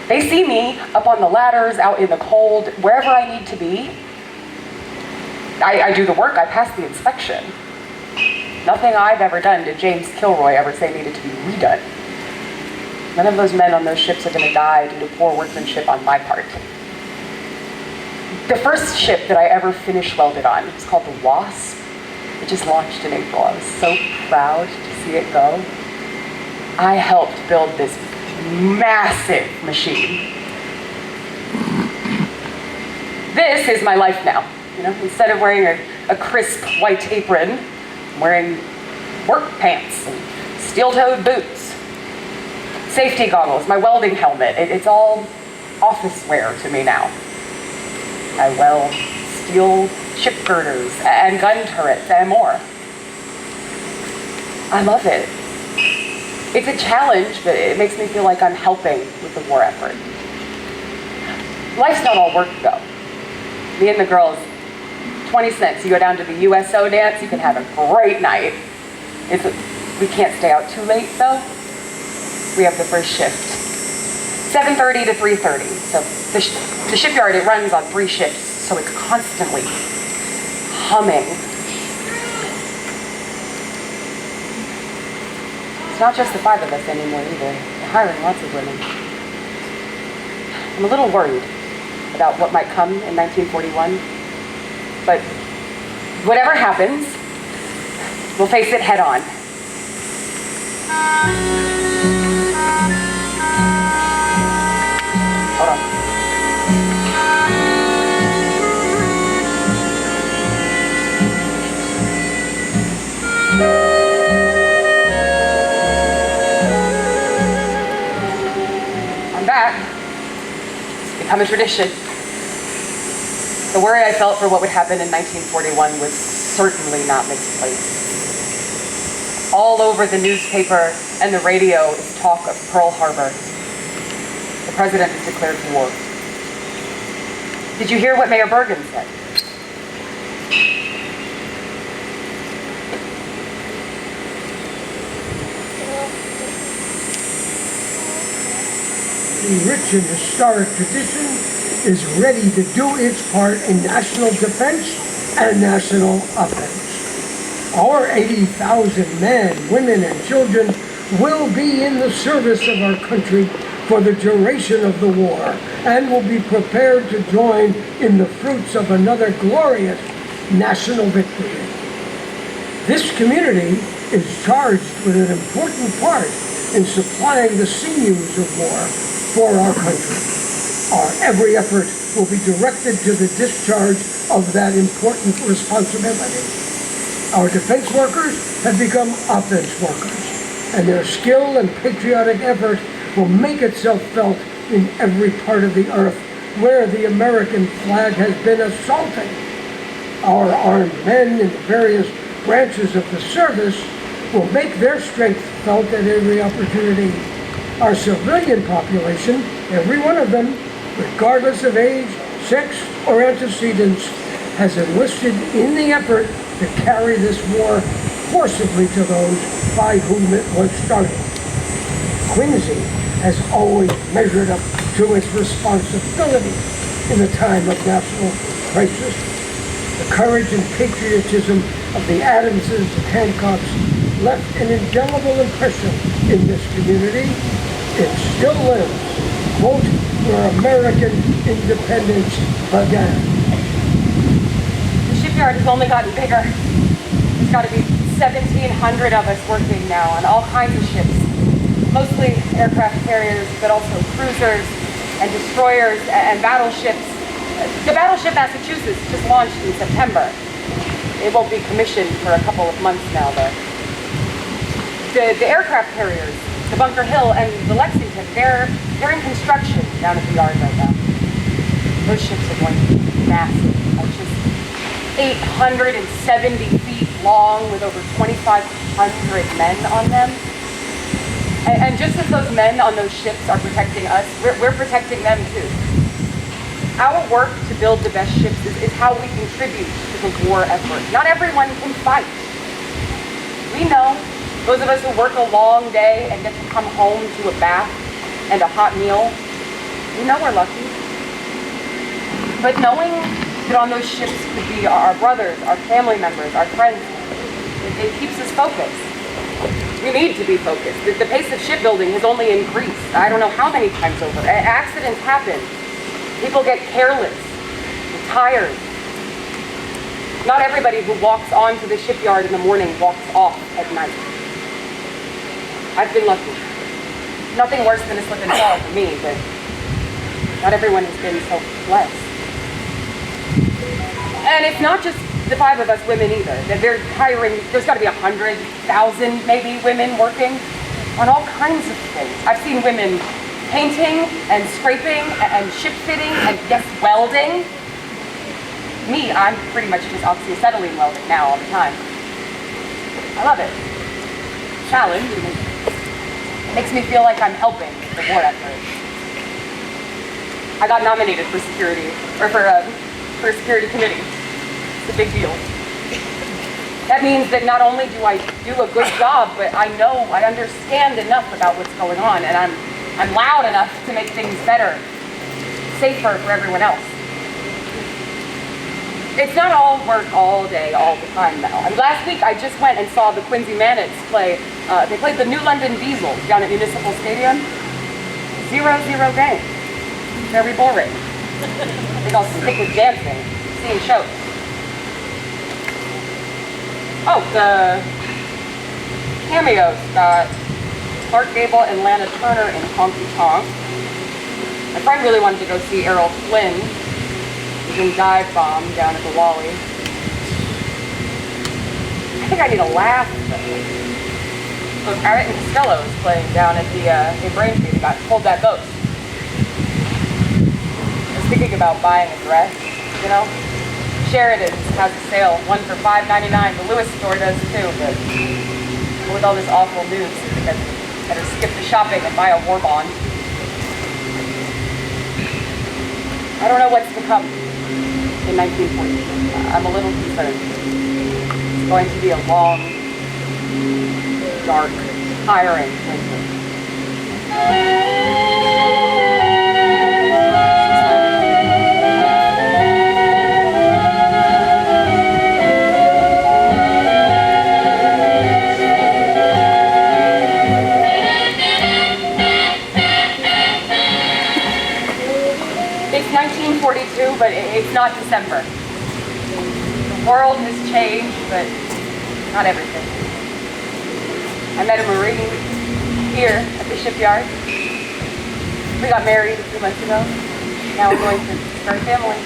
They see me up on the ladders, out in the cold, wherever I need to be. I do the work, I pass the inspection. Nothing I've ever done did James Kilroy ever say needed to be redone. None of those men on those ships are going to die due to poor workmanship on my part. The first ship that I ever finish welded on was called the Wasp. It just launched in April. I was so proud to see it go. I helped build this massive machine. This is my life now. You know, instead of wearing a crisp white apron, I'm wearing work pants and steel-toed boots, safety goggles, my welding helmet. It's all office wear to me now. I weld steel ship girders and gun turrets and more. I love it. It's a challenge, but it makes me feel like I'm helping with the war effort. Life's not all work, though. Me and the girls, 20 cents. You go down to the USO dance, you can have a great night. We can't stay out too late, though. We have the first shift, 7:30 to 3:30. So the shipyard, it runs on 3 shifts, so it's constantly humming. It's not just the 5 of us anymore either. They're hiring lots of women. I'm a little worried about what might come in 1941, but whatever happens, we'll face it head on. Hold on. I'm back. It's become a tradition. The worry I felt for what would happen in 1941 was certainly not misplaced. All over the newspaper and the radio is talk of Pearl Harbor. The president has declared war. Did you hear what Mayor Bergen said? The rich and historic tradition is ready to do its part in national defense and national offense. Our 80,000 men, women, and children will be in the service of our country for the duration of the war and will be prepared to join in the fruits of another glorious national victory. This community is charged with an important part in supplying the sinews of war for our country. Our every effort will be directed to the discharge of that important responsibility. Our defense workers have become offense workers, and their skill and patriotic effort will make itself felt in every part of the earth where the American flag has been assaulted. Our armed men in the various branches of the service will make their strength felt at every opportunity. Our civilian population, every one of them, regardless of age, sex, or antecedents, has enlisted in the effort to carry this war forcibly to those by whom it was started. Quincy has always measured up to its responsibility in a time of national crisis. The courage and patriotism of the Adamses and Hancocks left an indelible impression in this community. It still lives, quote, where American independence began. The shipyard has only gotten bigger. There's got to be 1,700 of us working now on all kinds of ships, mostly aircraft carriers, but also cruisers and destroyers and battleships. The battleship Massachusetts just launched in September. It won't be commissioned for a couple of months now, though. The aircraft carriers, the Bunker Hill and the Lexington, they're in construction down at the yard right now. Those ships are going to be massive. Just 870 feet long with over 2,500 men on them. And just as those men on those ships are protecting us, we're protecting them too. Our work to build the best ships is how we contribute to the war effort. Not everyone can fight. We know, those of us who work a long day and get to come home to a bath and a hot meal, we know we're lucky. But knowing that on those ships could be our brothers, our family members, our friends, it keeps us focused. We need to be focused. The pace of shipbuilding has only increased. I don't know how many times over. Accidents happen. People get careless, tired. Not everybody who walks onto the shipyard in the morning walks off at night. I've been lucky. Nothing worse than a slip and fall for me, but not everyone has been so blessed. And it's not just the 5 of us women either. They're hiring, there's got to be 100,000 maybe women working on all kinds of things. I've seen women painting and scraping and ship fitting and yes, welding. Me, I'm pretty much just oxyacetylene welding now all the time. I love it. Challenge. It makes me feel like I'm helping the war effort. I got nominated for security, or for a security committee. It's a big deal. That means that not only do I do a good job, but I understand enough about what's going on, and I'm loud enough to make things better, safer for everyone else. It's not all work all day, all the time, though. Last week, I just went and saw the Quincy Mannets play. They played the New London Diesel down at Municipal Stadium. 0-0 game. Very boring. I think I'll stick with dancing, seeing shows. Oh, the cameos got Clark Gable and Lana Turner in Honky Tonk. My friend really wanted to go see Errol Flynn. In Dive Bomb down at the Wally. I think I need a laugh though. Look, Abbott and Costello is playing down at the in Braintree. They got Hold That Ghost. I was thinking about buying a dress, you know. Sheridan's has a sale, one for $5.99. The Lewis store does too, but with all this awful news, I think I better skip the shopping and buy a war bond. I don't know what's to come. In 1940. I'm a little concerned. It's going to be a long, dark, tiring winter. It's 1942, but it's not December. The world has changed, but not everything. I met a Marine here at the shipyard. We got married a few months ago. Now we're going to start a family.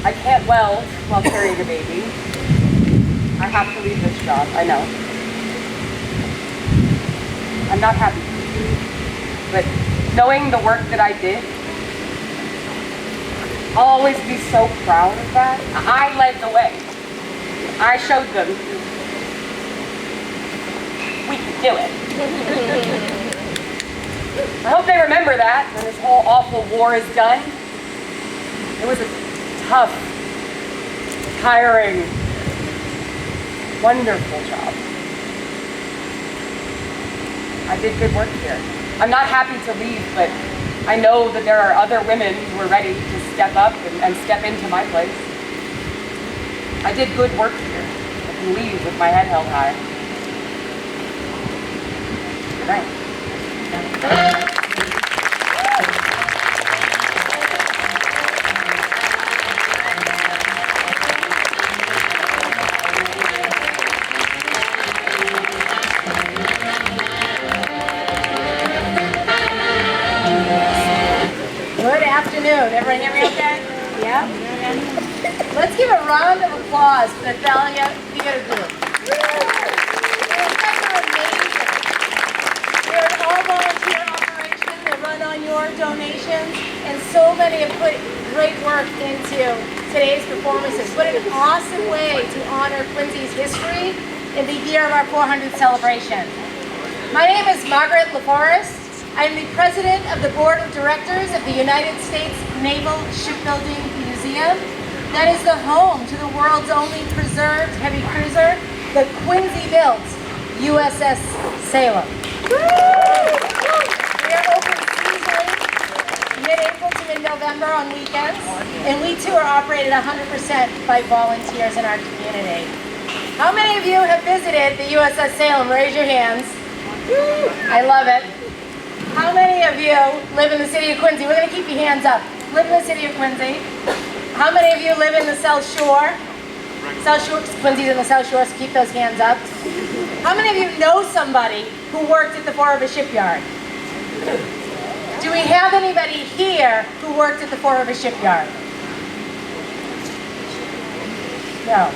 I can't weld while carrying a baby. I have to leave this job, I know. I'm not happy, but knowing the work that I did, I'll always be so proud of that. I led the way. I showed them we could do it. I hope they remember that when this whole awful war is done. It was a tough, tiring, wonderful job. I did good work here. I'm not happy to leave, but I know that there are other women who are ready to step up and step into my place. I did good work here. I can leave with my head held high. Good night. Good afternoon. Everyone hear me okay? Yeah? Let's give a round of applause for the Thalia Theater Group. You guys are amazing. They're an all-volunteer operation. They run on your donations, and so many have put great work into today's performances. What an awesome way to honor Quincy's history in the year of our 400th celebration. My name is Margaret LaForest. I am the president of the board of directors of the United States Naval Shipbuilding Museum. That is the home to the world's only preserved heavy cruiser, the Quincy-built USS Salem. We are open seasonally, mid-April to mid-November on weekends, and we too are operated 100% by volunteers in our community. How many of you have visited the USS Salem? Raise your hands. I love it. How many of you live in the city of Quincy? We're going to keep your hands up. Live in the city of Quincy. How many of you live in the South Shore? South Shore, Quincy's in the South Shore, so keep those hands up. How many of you know somebody who worked at the Fall River Shipyard? Do we have anybody here who worked at the Fall River Shipyard? No.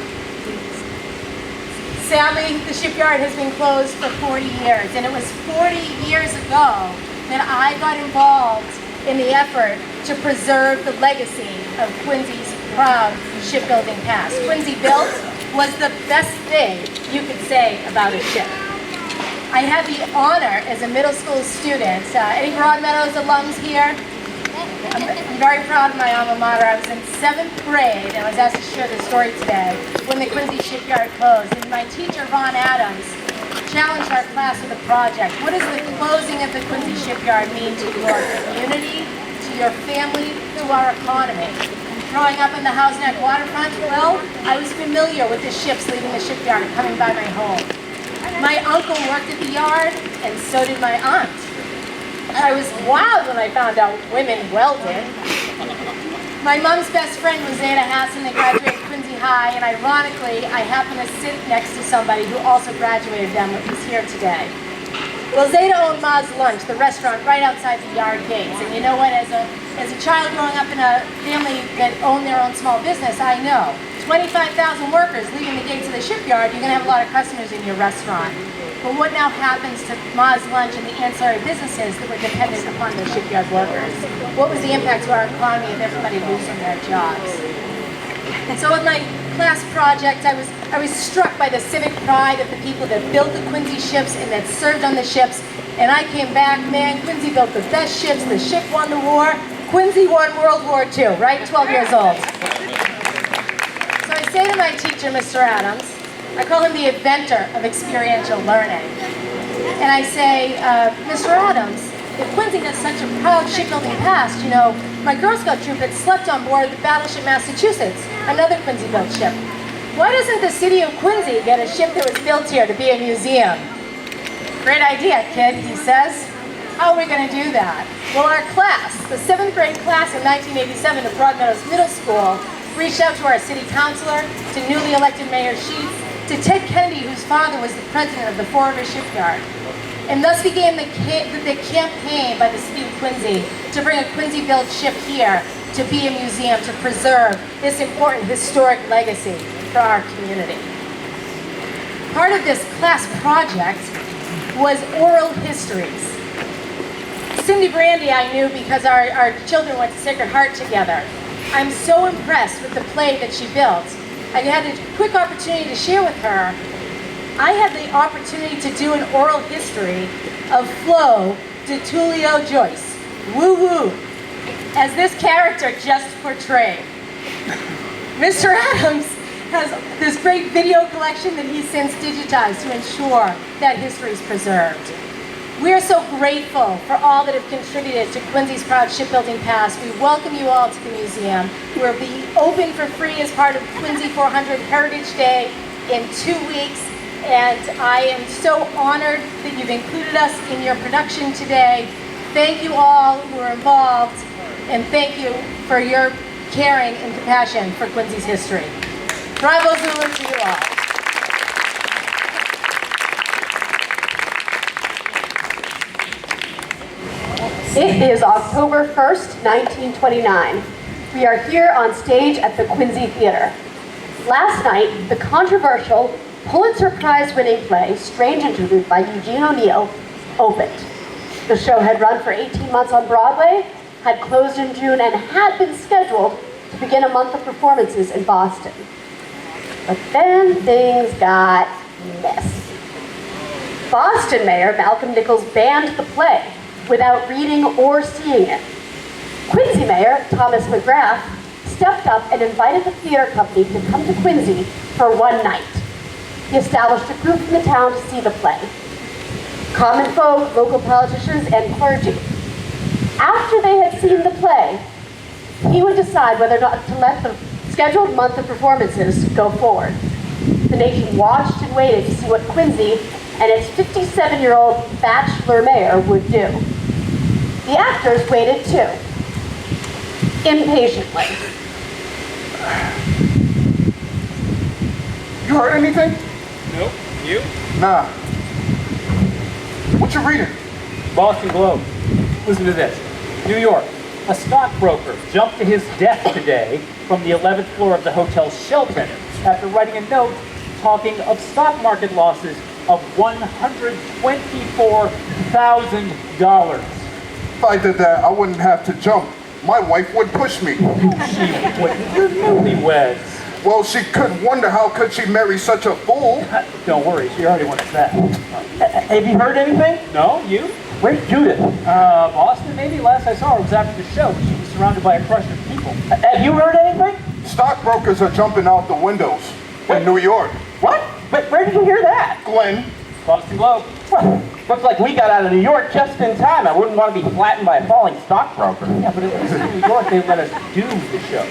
Sadly, the shipyard has been closed for 40 years, and it was 40 years ago that I got involved in the effort to preserve the legacy of Quincy's proud shipbuilding past. Quincy Built was the best thing you could say about a ship. I had the honor as a middle school student, any Broadmeadows alums here? I'm very proud of my alma mater. I was in 7th grade and I was asked to share this story today when the Quincy shipyard closed. And my teacher, Ron Adams, challenged our class with a project. What does the closing of the Quincy shipyard mean to your community, to your family, to our economy? Growing up in the Howes Neck waterfront, well, I was familiar with the ships leaving the shipyard and coming by my home. My uncle worked at the yard, and so did my aunt. I was wild when I found out women welded. My mom's best friend was Zeta Hassan, that graduated Quincy High, and ironically, I happen to sit next to somebody who also graduated them, who's here today. Well, Zeta owned Ma's Lunch, the restaurant right outside the yard gates. And you know what, as a child growing up in a family that owned their own small business, I know. 25,000 workers leaving the gates of the shipyard, you're gonna have a lot of customers in your restaurant. But what now happens to Ma's Lunch and the ancillary businesses that were dependent upon the shipyard workers? What was the impact to our economy of everybody losing their jobs? And so with my class project, I was struck by the civic pride of the people that built the Quincy ships and that served on the ships. And I came back, man, Quincy built the best ships, the ship won the war, Quincy won World War II, right? 12 years old. So I say to my teacher, Mr. Adams, I call him the inventor of experiential learning. And I say, Mr. Adams, if Quincy has such a proud shipbuilding past, you know, my Girl Scout troop had slept on board the battleship Massachusetts, another Quincy-built ship. Why doesn't the city of Quincy get a ship that was built here to be a museum? Great idea, kid, he says. How are we going to do that? Well, our class, the 7th grade class in 1987 of Broadmeadows Middle School, reached out to our city councilor, to newly elected Mayor Sheets, to Ted Kennedy, whose father was the president of the Fall River Shipyard. And thus began the campaign by the city of Quincy to bring a Quincy-built ship here to be a museum, to preserve this important historic legacy for our community. Part of this class project was oral histories. Cindy Brandy I knew because our children went to Sacred Heart together. I'm so impressed with the play that she built. I had a quick opportunity to share with her. I had the opportunity to do an oral history of Flo DeTullio Joyce, woo-woo, as this character just portrayed. Mr. Adams has this great video collection that he's since digitized to ensure that history is preserved. We are so grateful for all that have contributed to Quincy's proud shipbuilding past. We welcome you all to the museum. We'll be open for free as part of Quincy 400 Heritage Day in 2 weeks. And I am so honored that you've included us in your production today. Thank you all who are involved, and thank you for your caring and compassion for Quincy's history. Bravo Zulu to you all. It is October 1st, 1929. We are here on stage at the Quincy Theater. Last night, the controversial Pulitzer Prize-winning play, Strange Interlude by Eugene O'Neill, opened. The show had run for 18 months on Broadway, had closed in June, and had been scheduled to begin a month of performances in Boston. But then things got messy. Boston Mayor Malcolm Nichols banned the play without reading or seeing it. Quincy Mayor Thomas McGrath stepped up and invited the theater company to come to Quincy for one night. He established a group from the town to see the play. Common folk, local politicians, and clergy. After they had seen the play, he would decide whether or not to let the scheduled month of performances go forward. The nation watched and waited to see what Quincy and its 57-year-old bachelor mayor would do. The actors waited too, impatiently. You heard anything? Nope. You? Nah. What you reading? Boston Globe. Listen to this. New York. A stockbroker jumped to his death today from the 11th floor of the Hotel Shelton after writing a note talking of stock market losses of $124,000. If I did that, I wouldn't have to jump. My wife would push me. She wouldn't. You're newlyweds. Well, she could wonder how could she marry such a fool. Don't worry, she already wants that. Have you heard anything? No, you? Where's Judith? Boston, maybe. Last I saw her was after the show. She was surrounded by a crush of people. Have you heard anything? Stockbrokers are jumping out the windows in New York. What? But where did you hear that? Glenn. Boston Globe. Well, looks like we got out of New York just in time. I wouldn't want to be flattened by a falling stockbroker. Yeah, but at least in New York they let us do the show.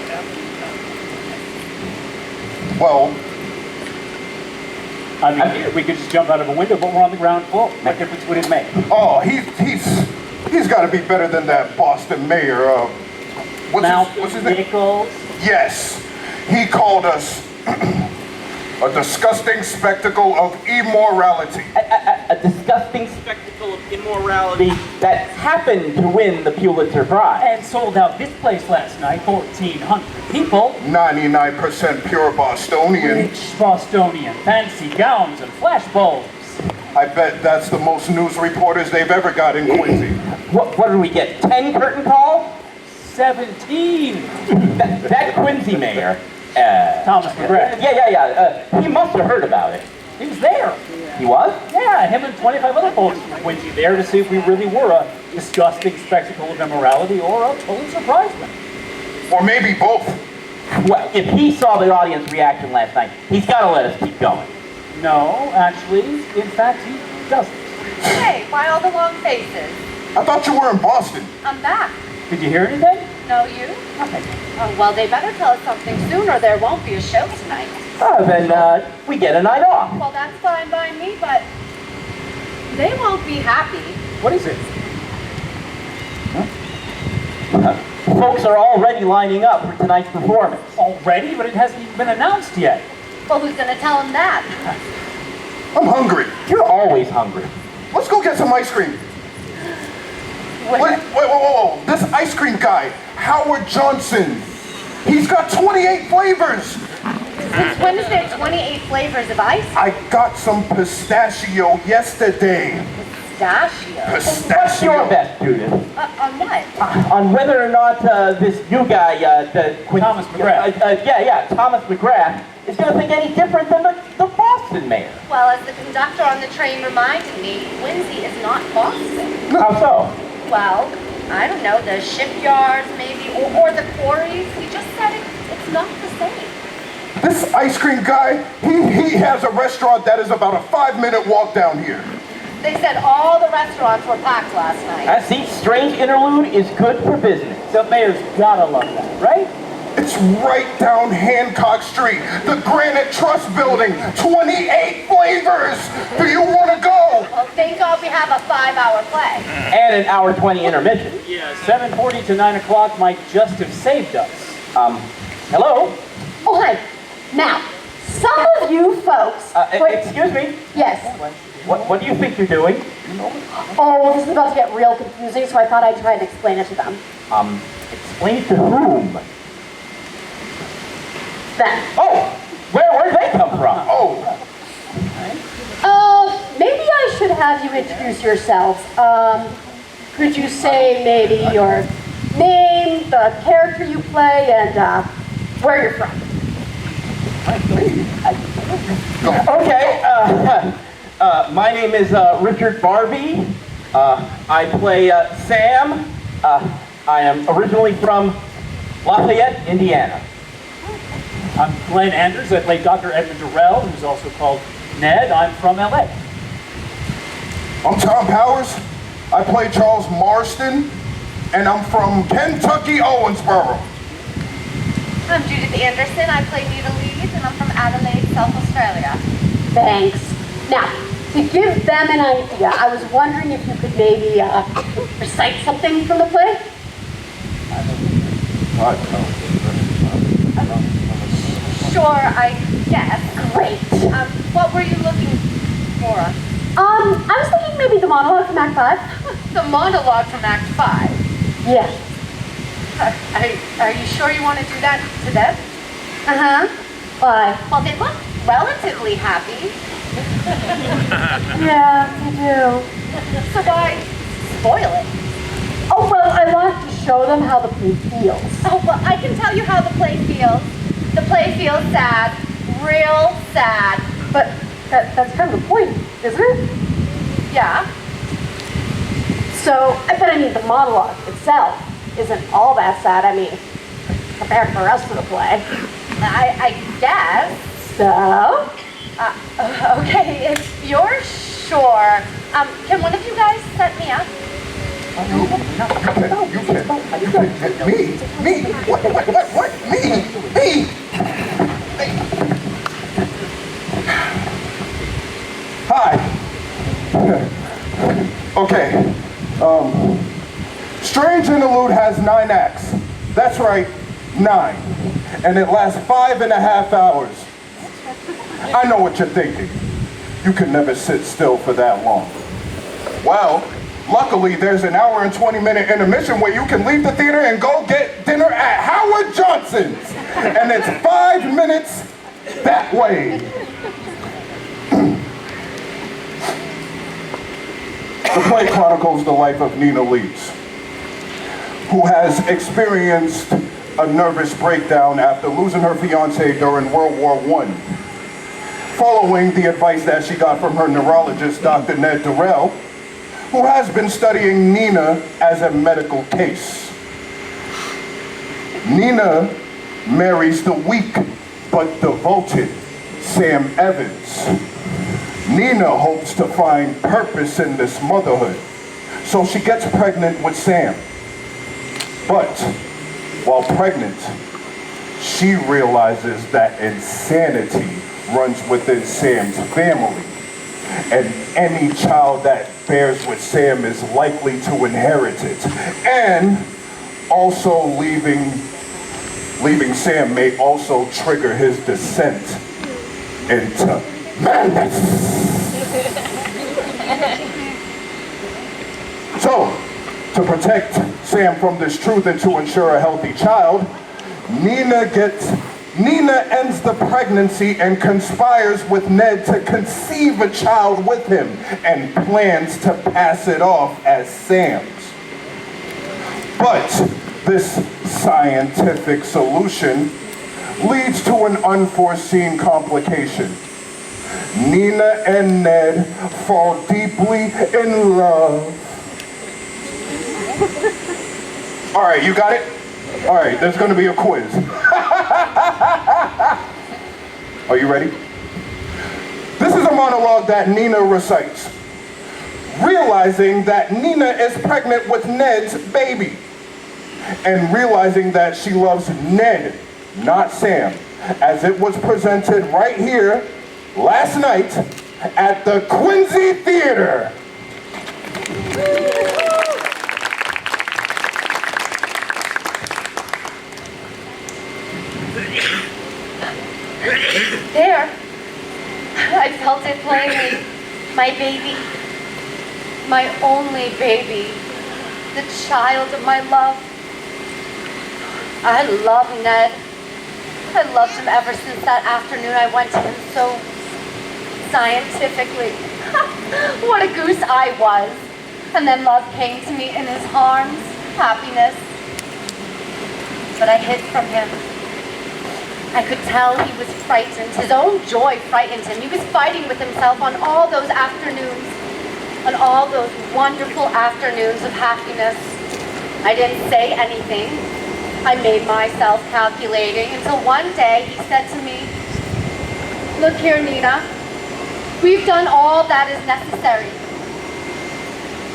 Well, I mean, we could just jump out of a window, but we're on the ground floor. What difference would it make? oh, he's got to be better than that Boston mayor. What's his name? Nichols. Yes, he called us a disgusting spectacle of immorality. A disgusting spectacle of immorality that happened to win the Pulitzer Prize. And sold out this place last night, 1,400 people. 99% pure Bostonian. Rich Bostonian, fancy gowns and flash bulbs. I bet that's the most news reporters they've ever got in Quincy. What did we get? 10 curtain calls? 17. That Quincy mayor. Thomas McGrath. Yeah. He must have heard about it. He was there. He was? Yeah, him and 25 other folks from Quincy there to see if we really were a disgusting spectacle of immorality or a Pulitzer Prize winner. Or maybe both. Well, if he saw the audience reaction last night, he's got to let us keep going. No, actually, in fact, he doesn't. Hey, why all the long faces? I thought you were in Boston. I'm back. Did you hear anything? No, you? Nothing. Oh, well, they better tell us something soon or there won't be a show tonight. Oh, then we get a night off. Well, that's fine by me, but they won't be happy. What is it? Folks are already lining up for tonight's performance. Already? But it hasn't even been announced yet. Well, who's going to tell them that? I'm hungry. You're always hungry. Let's go get some ice cream. Wait, whoa. This ice cream guy, Howard Johnson, he's got 28 flavors. Since when is there 28 flavors of ice? I got some pistachio yesterday. Pistachio? What's your bet, Judith? On what? On whether or not this new guy, Thomas McGrath. Thomas McGrath, is going to think any different than the Boston mayor. Well, as the conductor on the train reminded me, Quincy is not Boston. How so? Well, I don't know, the shipyards maybe, or the quarries. He just said it's not the same. This ice cream guy, he has a restaurant that is about a 5-minute walk down here. They said all the restaurants were packed last night. See, strange interlude is good for business. The mayor's gotta love that, right? It's right down Hancock Street, the Granite Trust Building, 28 flavors. Do you want to go? Well, thank God we have a 5-hour play. And an hour 20 intermission. Yeah, 7:40 to 9 o'clock might just have saved us. Hello? Oh, hi. Now, some of you folks... Excuse me? Yes. What do you think you're doing? Oh, this is about to get real confusing, so I thought I'd try and explain it to them. Explain it to whom? Them. Oh, where'd they come from? Maybe I should have you introduce yourselves. Could you say maybe your name, the character you play, and where you're from? Okay, my name is Richard Barbie. I play Sam. I am originally from Lafayette, Indiana. I'm Glenn Anders. I play Dr. Edmund Durrell, who's also called Ned. I'm from LA. I'm Tom Powers. I play Charles Marston, and I'm from Kentucky, Owensboro. I'm Judith Anderson. I play Nita Leeds, and I'm from Adelaide, South Australia. Thanks. Now, to give them an idea, I was wondering if you could maybe recite something from the play? Sure, I guess. Great. What were you looking for? I was thinking maybe the monologue from Act 5. The monologue from Act 5? Yeah. Are you sure you want to do that to them? Uh-huh. Why? Well, then look, relatively happy. Yeah, you do. So why spoil it? Oh, well, I wanted to show them how the play feels. Oh, well, I can tell you how the play feels. The play feels sad. Real sad. But that's kind of the point, isn't it? Yeah. So, but I mean, the monologue itself isn't all that sad. I mean, compared to the rest of the play. I guess. So? Okay, if you're sure. Can one of you guys set me up? You can. Me? What? Me? Hi. Okay. Strange Interlude has 9 acts. That's right, 9. And it lasts 5.5 hours. I know what you're thinking. You can never sit still for that long. Well, luckily there's an hour and 20-minute intermission where you can leave the theater and go get dinner at Howard Johnson's. And it's 5 minutes that way. The play chronicles the life of Nina Leeds, who has experienced a nervous breakdown after losing her fiancé during World War I. Following the advice that she got from her neurologist, Dr. Ned Durrell, who has been studying Nina as a medical case. Nina marries the weak but devoted Sam Evans. Nina hopes to find purpose in this motherhood, so she gets pregnant with Sam. But while pregnant, she realizes that insanity runs within Sam's family, and any child that bears with Sam is likely to inherit it. And also leaving Sam may also trigger his descent into madness. So, to protect Sam from this truth and to ensure a healthy child, Nina ends the pregnancy and conspires with Ned to conceive a child with him and plans to pass it off as Sam's. But this scientific solution leads to an unforeseen complication. Nina and Ned fall deeply in love. All right, you got it? All right, there's going to be a quiz. Are you ready? This is a monologue that Nina recites, realizing that Nina is pregnant with Ned's baby, and realizing that she loves Ned, not Sam, as it was presented right here last night at the Quincy Theater. There. I felt it plainly. My baby. My only baby. The child of my love. I love Ned. I loved him ever since that afternoon I went to him so scientifically. What a goose I was. And then love came to me in his arms. Happiness. But I hid from him. I could tell he was frightened. His own joy frightened him. He was fighting with himself on all those afternoons, on all those wonderful afternoons of happiness. I didn't say anything. I made myself calculating until one day he said to me, "Look here, Nina, we've done all that is necessary.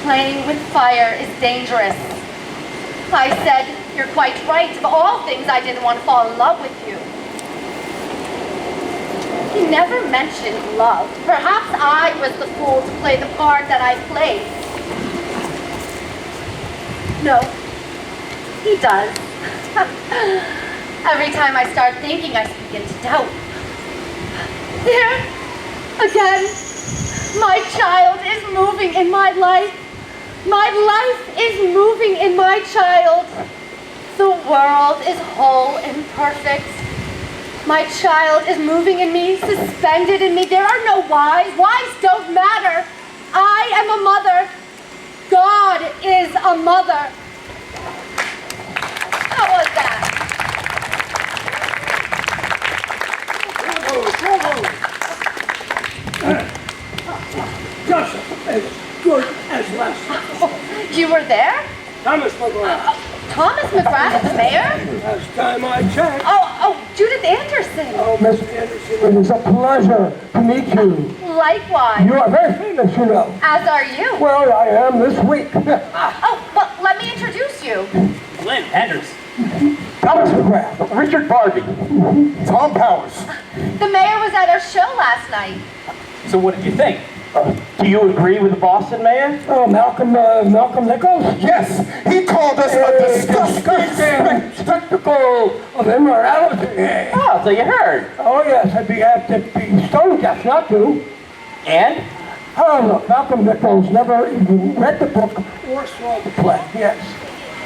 Playing with fire is dangerous." I said, "You're quite right. Of all things, I didn't want to fall in love with you." He never mentioned love. Perhaps I was the fool to play the part that I played. No, he does. Every time I start thinking, I begin to doubt. There, again, my child is moving in my life. My life is moving in my child. The world is whole and perfect. My child is moving in me, suspended in me. There are no whys. Whys don't matter. I am a mother. God is a mother. How was that? Just as good as last time. You were there? Thomas McGrath. Thomas McGrath, the mayor? Last time I checked. Oh, Judith Anderson. Oh, Miss Anderson, it is a pleasure to meet you. Likewise. You are very famous, you know. As are you. Well, I am this week. Oh, well, let me introduce you. Glenn Henderson. Thomas McGrath. Richard Barbie. Tom Powers. The mayor was at our show last night. So what did you think? Do you agree with the Boston mayor? Oh, Malcolm Nichols? Yes, he called us a disgusting spectacle of immorality. Oh, so you heard. Oh, yes, I'd be apt to be stone deaf not to. And? Oh, look, Malcolm Nichols never even read the book or saw the play, yes.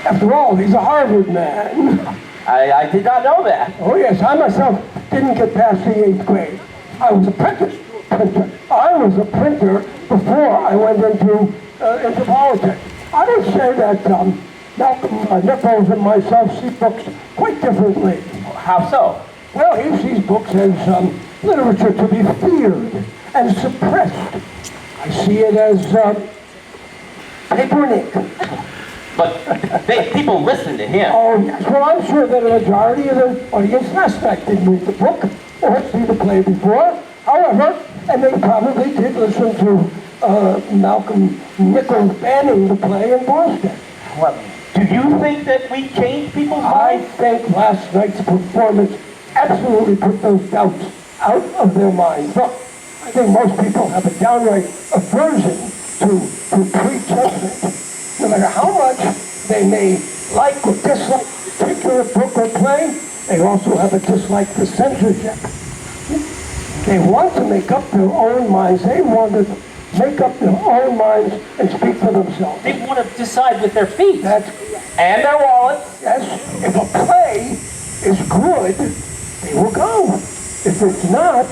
After all, he's a Harvard man. I did not know that. Oh, yes, I myself didn't get past the 8th grade. I was apprenticed to a printer. I was a printer before I went into politics. I would say that Malcolm Nichols and myself see books quite differently. How so? Well, he sees books as literature to be feared and suppressed. I see it as paper and ink. But people listen to him. Oh, yes. Well, I'm sure that a majority of the audience last night didn't read the book or see the play before. However, and they probably did listen to Malcolm Nichols banning the play in Boston. Well, do you think that we changed people's I minds? think last night's performance absolutely put those doubts out of their minds. Look, I think most people have a downright aversion to prejudgment. No matter how much they may like or dislike a particular book or play, they also have a dislike for censorship. They want to make up their own minds. They want to make up their own minds and speak for themselves. They want to decide with their feet. That's and their wallets. Yes, if a play is good, they will go. If it's not,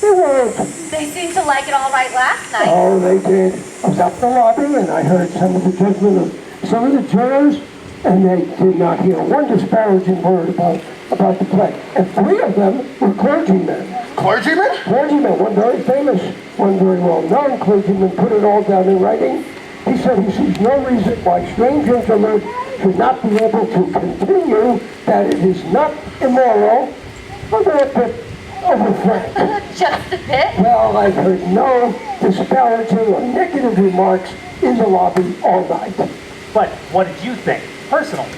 they won't. They seemed to like it all right last night. Oh, they did. I was out in the lobby and I heard some of the judgment of some of the jurors, and they did not hear one disparaging word about the play. And 3 of them were clergymen. Clergymen? Clergymen, one very famous, one very well-known clergyman put it all down in writing. He said he sees no reason why Strange Interlude should not be able to continue, that it is not immoral, but a bit overfrank. Just a bit? Well, I've heard no disparaging or negative remarks in the lobby all night. But what did you think, personally?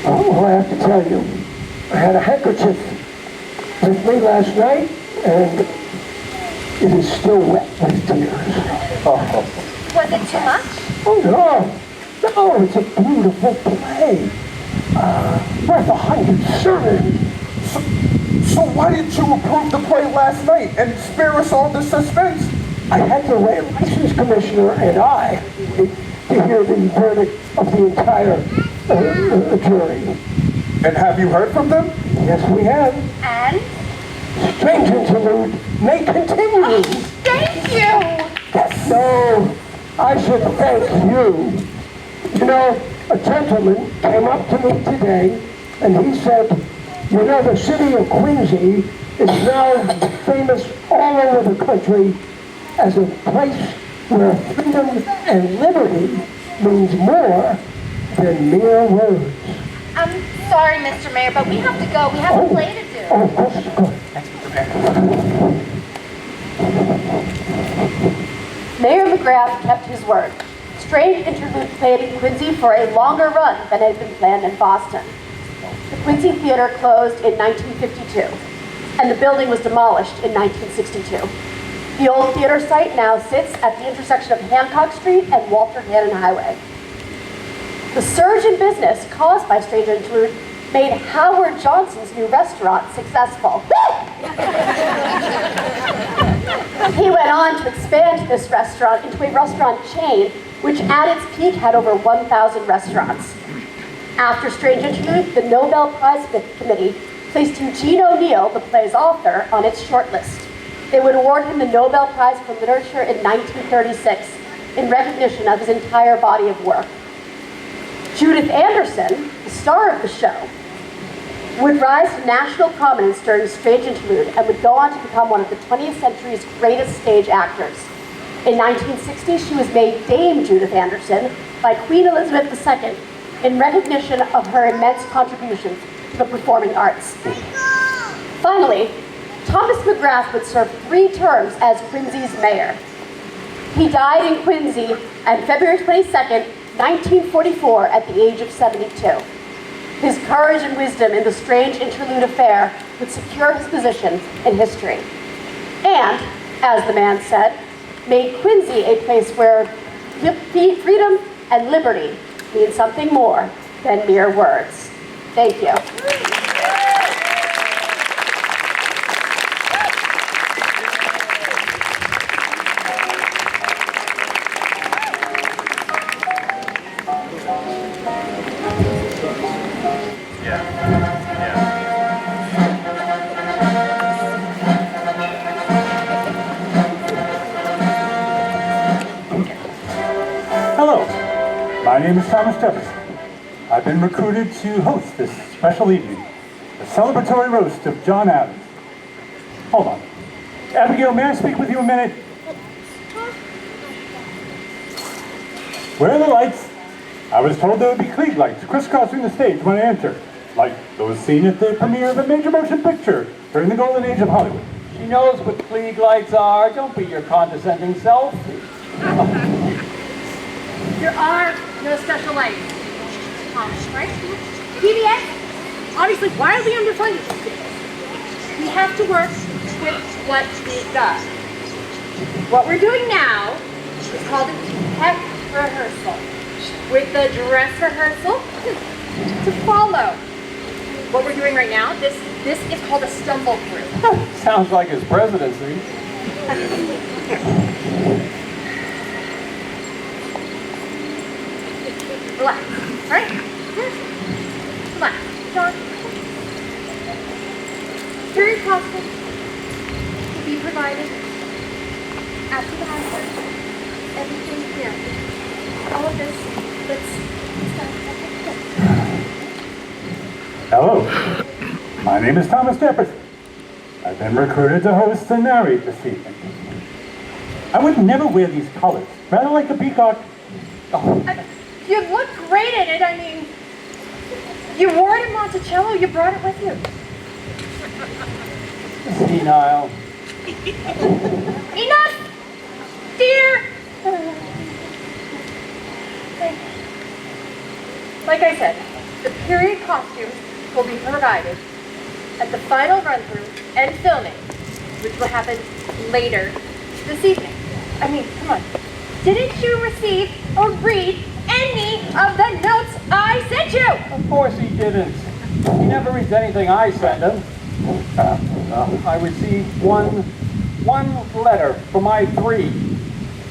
Oh, well, I have to tell you, I had a handkerchief with me last night, and it is still wet with tears. Oh. Was it too much? Oh, no, it's a beautiful play. Worth 100 sermons. So why didn't you approve the play last night and spare us all the suspense? I had the license commissioner and I to hear the verdict of the entire jury. And have you heard from them? Yes, we have. And? Strange Interlude may continue. Oh, thank you! No, I should thank you. You know, a gentleman came up to me today and he said, you know, the city of Quincy is now famous all over the country as a place where freedom and liberty means more than mere words. I'm sorry, Mr. Mayor, but we have to go. We have a play to do. Oh, of course, go. Thanks, Mr. Mayor. Mayor McGrath kept his word. Strange Interlude played in Quincy for a longer run than had been planned in Boston. The Quincy Theater closed in 1952, and the building was demolished in 1962. The old theater site now sits at the intersection of Hancock Street and Walter Hannon Highway. The surge in business caused by Strange Interlude made Howard Johnson's new restaurant successful. He went on to expand this restaurant into a restaurant chain, which at its peak had over 1,000 restaurants. After Strange Interlude, the Nobel Prize Committee placed Eugene O'Neill, the play's author, on its shortlist. It would award him the Nobel Prize for Literature in 1936 in recognition of his entire body of work. Judith Anderson, the star of the show, would rise to national prominence during Strange Interlude and would go on to become one of the 20th century's greatest stage actors. In 1960, she was made Dame Judith Anderson by Queen Elizabeth II in recognition of her immense contributions to the performing arts. Finally, Thomas McGrath would serve 3 terms as Quincy's mayor. He died in Quincy on February 22nd, 1944 at the age of 72. His courage and wisdom in the Strange Interlude affair would secure his position in history. And, as the man said, made Quincy a place where freedom and liberty mean something more than mere words. Thank you. Hello, my name is Thomas Jefferson. I've been recruited to host this special evening, a celebratory roast of John Adams. Hold on. Abigail, may I speak with you a minute? Where are the lights? I was told there would be Klieg lights crisscrossing the stage when I enter, like those seen at the premiere of a major motion picture during the golden age of Hollywood. She knows what Klieg lights are. Don't be your condescending self. There are no special lights, right? PBS, obviously wildly underfunded. We have to work with what we've got. What we're doing now is called a tech rehearsal, with the dress rehearsal to follow. What we're doing right now, this is called a stumble through. Sounds like his presidency. Relax, right? Relax, John. Period costume to be provided after the concert. Everything here. All of this. Let's start. Hello, my name is Thomas Jefferson. I've been recruited to host and narrate this evening. I would never wear these colors, rather like a peacock. Oh. You look great in it. I mean, you wore it in Monticello. You brought it with you. Senile. Enough, dear. Like I said, the period costumes will be provided at the final run-through and filming, which will happen later this evening. I mean, come on. Didn't you receive or read any of the notes I sent you? Of course he didn't. He never reads anything I send him. I received one letter from my 3.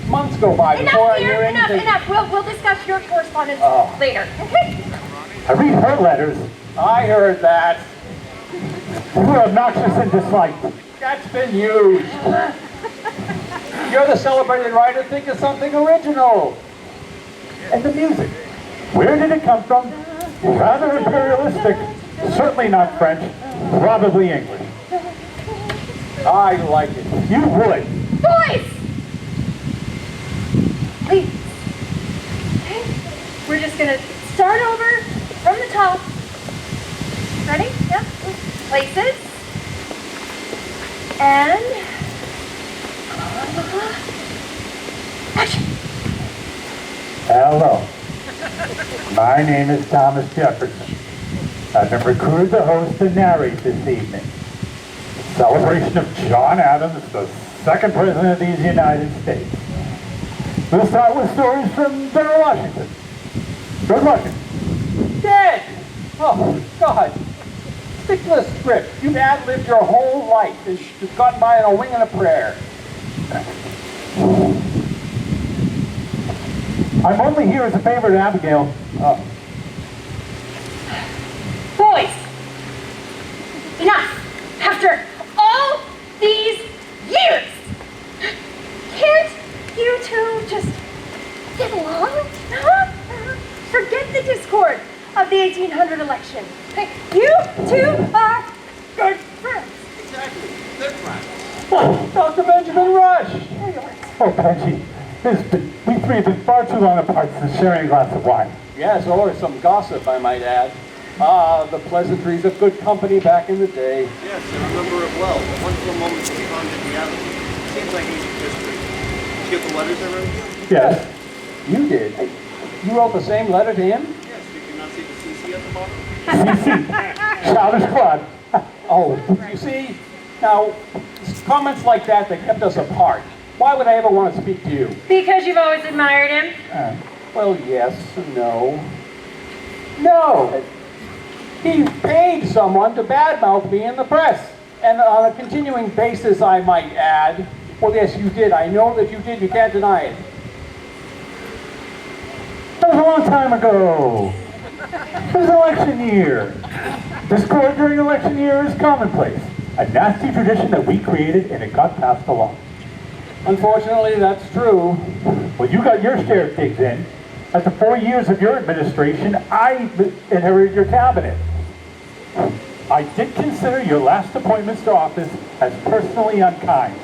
Months go by before I hear anything. Enough. We'll discuss your correspondence later. Okay? I read her letters. I heard that. You were obnoxious and disliked. That's been used. You're the celebrated writer. Think of something original. And the music. Where did it come from? Rather imperialistic. Certainly not French. Probably English. I like it. You would. Boys! Please. Okay? We're just gonna start over from the top. Ready? Yep. Places. And action. Hello. My name is Thomas Jefferson. I've been recruited to host and narrate this evening. The celebration of John Adams, the second president of these United States. We'll start with stories from General Washington. George Washington. Dead! Oh, God. Stick to the script. You've ad-libbed your whole life. It's gone by in a wing and a prayer. I'm only here as a favor to Abigail. Boys! Enough! After all these years! Can't you two just get along? Huh? Forget the discord of the 1800 election. You two are good friends. Exactly. They're friends. Oh, Dr. Benjamin Rush! Oh, Benji, we three have been far too long apart since sharing a glass of wine. Yes, or some gossip, I might add. Ah, the pleasantries of good company back in the day. Yes, I remember it well. The wonderful moments of fun and reality. Seems like ancient history. Did you get the letters I wrote? Yes. You did? You wrote the same letter to him? Yes, did you not see the CC at the bottom? CC. Childish Club. Oh, you see? Now, comments like that kept us apart. Why would I ever want to speak to you? Because you've always admired him. Well, yes and no. No! He paid someone to badmouth me in the press. And on a continuing basis, I might add. Well, yes, you did. I know that you did. You can't deny it. That was a long time ago. It was election year. Discord during election year is commonplace. A nasty tradition that we created and it got passed along. Unfortunately, that's true. Well, you got your share of digs in. After 4 years of your administration, I inherited your cabinet. I did consider your last appointments to office as personally unkind.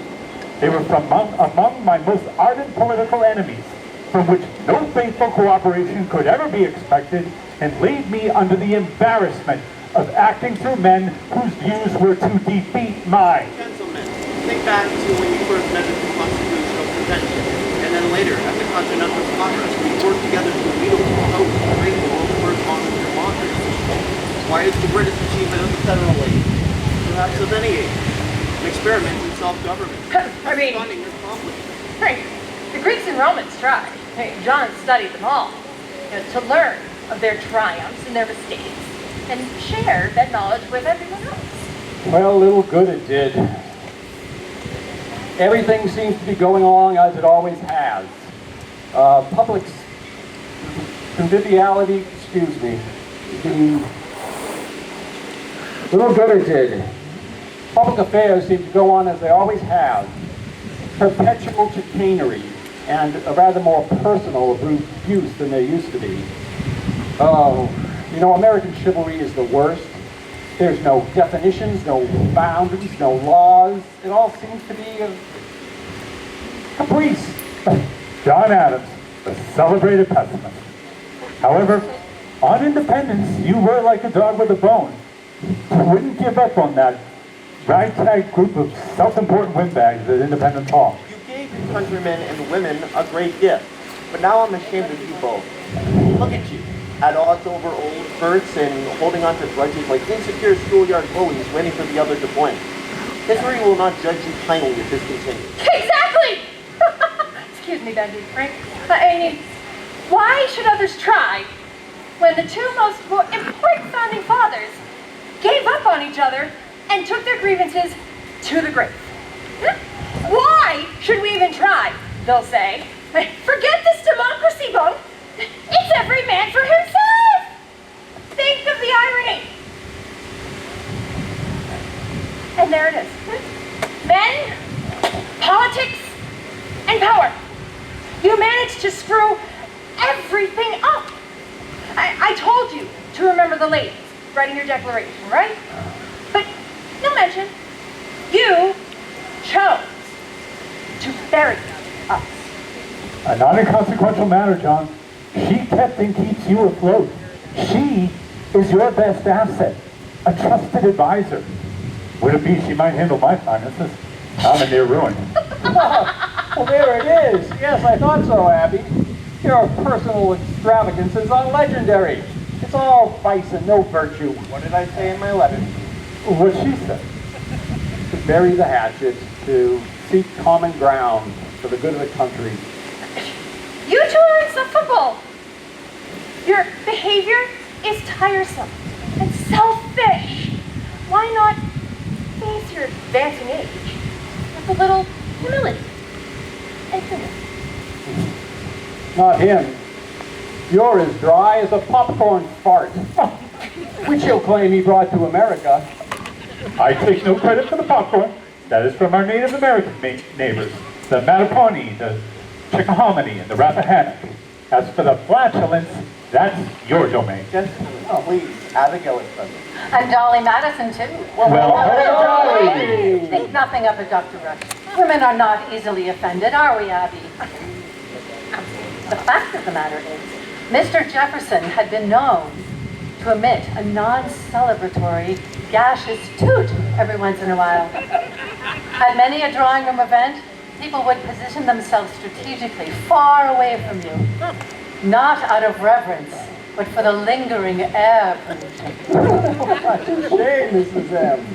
They were from among my most ardent political enemies, from which no faithful cooperation could ever be expected, and laid me under the embarrassment of acting through men whose views were to defeat mine. Gentlemen, think back to when you first met at the Constitutional Convention, and then later at the Continental Congress. We worked together to lead a hope to create the world's first modern democracy. Why is the greatest achievement of the federal age, perhaps of any age, an experiment in self-government? I mean, Stunning accomplishment. right. The Greeks and Romans tried. Hey, John studied them all, to learn of their triumphs and their mistakes, and share that knowledge with everyone else. Well, little good it did. Everything seems to be going along as it always has. Public conviviality, excuse me, little good it did. Public affairs seem to go on as they always have. Perpetual chicanery and a rather more personal abuse than there used to be. Oh, American chivalry is the worst. There's no definitions, no boundaries, no laws. It all seems to be a caprice. John Adams, the celebrated pessimist. However, on independence, you were like a dog with a bone. You wouldn't give up on that ragtag group of self-important windbags at Independence Hall. You gave your countrymen and women a great gift, but now I'm ashamed of you both. Look at you, at odds over old hurts and holding on to grudges like insecure schoolyard bullies waiting for the other to blink. History will not judge you kindly if this continues. Exactly! Excuse me, Benji, Frank. I mean, why should others try when the two most important founding fathers gave up on each other and took their grievances to the grave? Why should we even try, they'll say. Forget this democracy bunk. It's every man for himself. Think of the irony. And there it is. Men, politics, and power. You managed to screw everything up. I told you to remember the ladies writing your declaration, right? But no mention. You chose to bury us. A non-inconsequential matter, John. She kept and keeps you afloat. She is your best asset, a trusted advisor. Would it be she might handle my finances? I'm in near ruin. Well, there it is. Yes, I thought so, Abby. Your personal extravagances are legendary. It's all vice and no virtue. What did I say in my letter? What she said. To bury the hatchet, to seek common ground for the good of the country. You two are insufferable. Your behavior is tiresome and selfish. Why not face your advancing age with a little humility and humor? Not him. You're as dry as a popcorn fart, which he'll claim he brought to America. I take no credit for the popcorn. That is from our Native American neighbors, the Mattaponi, the Chickahominy, and the Rappahannock. As for the flatulence, that's your domain. Oh, please, Abigail is present. And Dolly Madison, too. Well, hello, Dolly. Think nothing of it, Dr. Rush. Women are not easily offended, are we, Abby? The fact of the matter is, Mr. Jefferson had been known to emit a non-celebratory, gaseous toot every once in a while. At many a drawing room event, people would position themselves strategically far away from you, not out of reverence, but for the lingering air pollution. Shame, Mrs. M.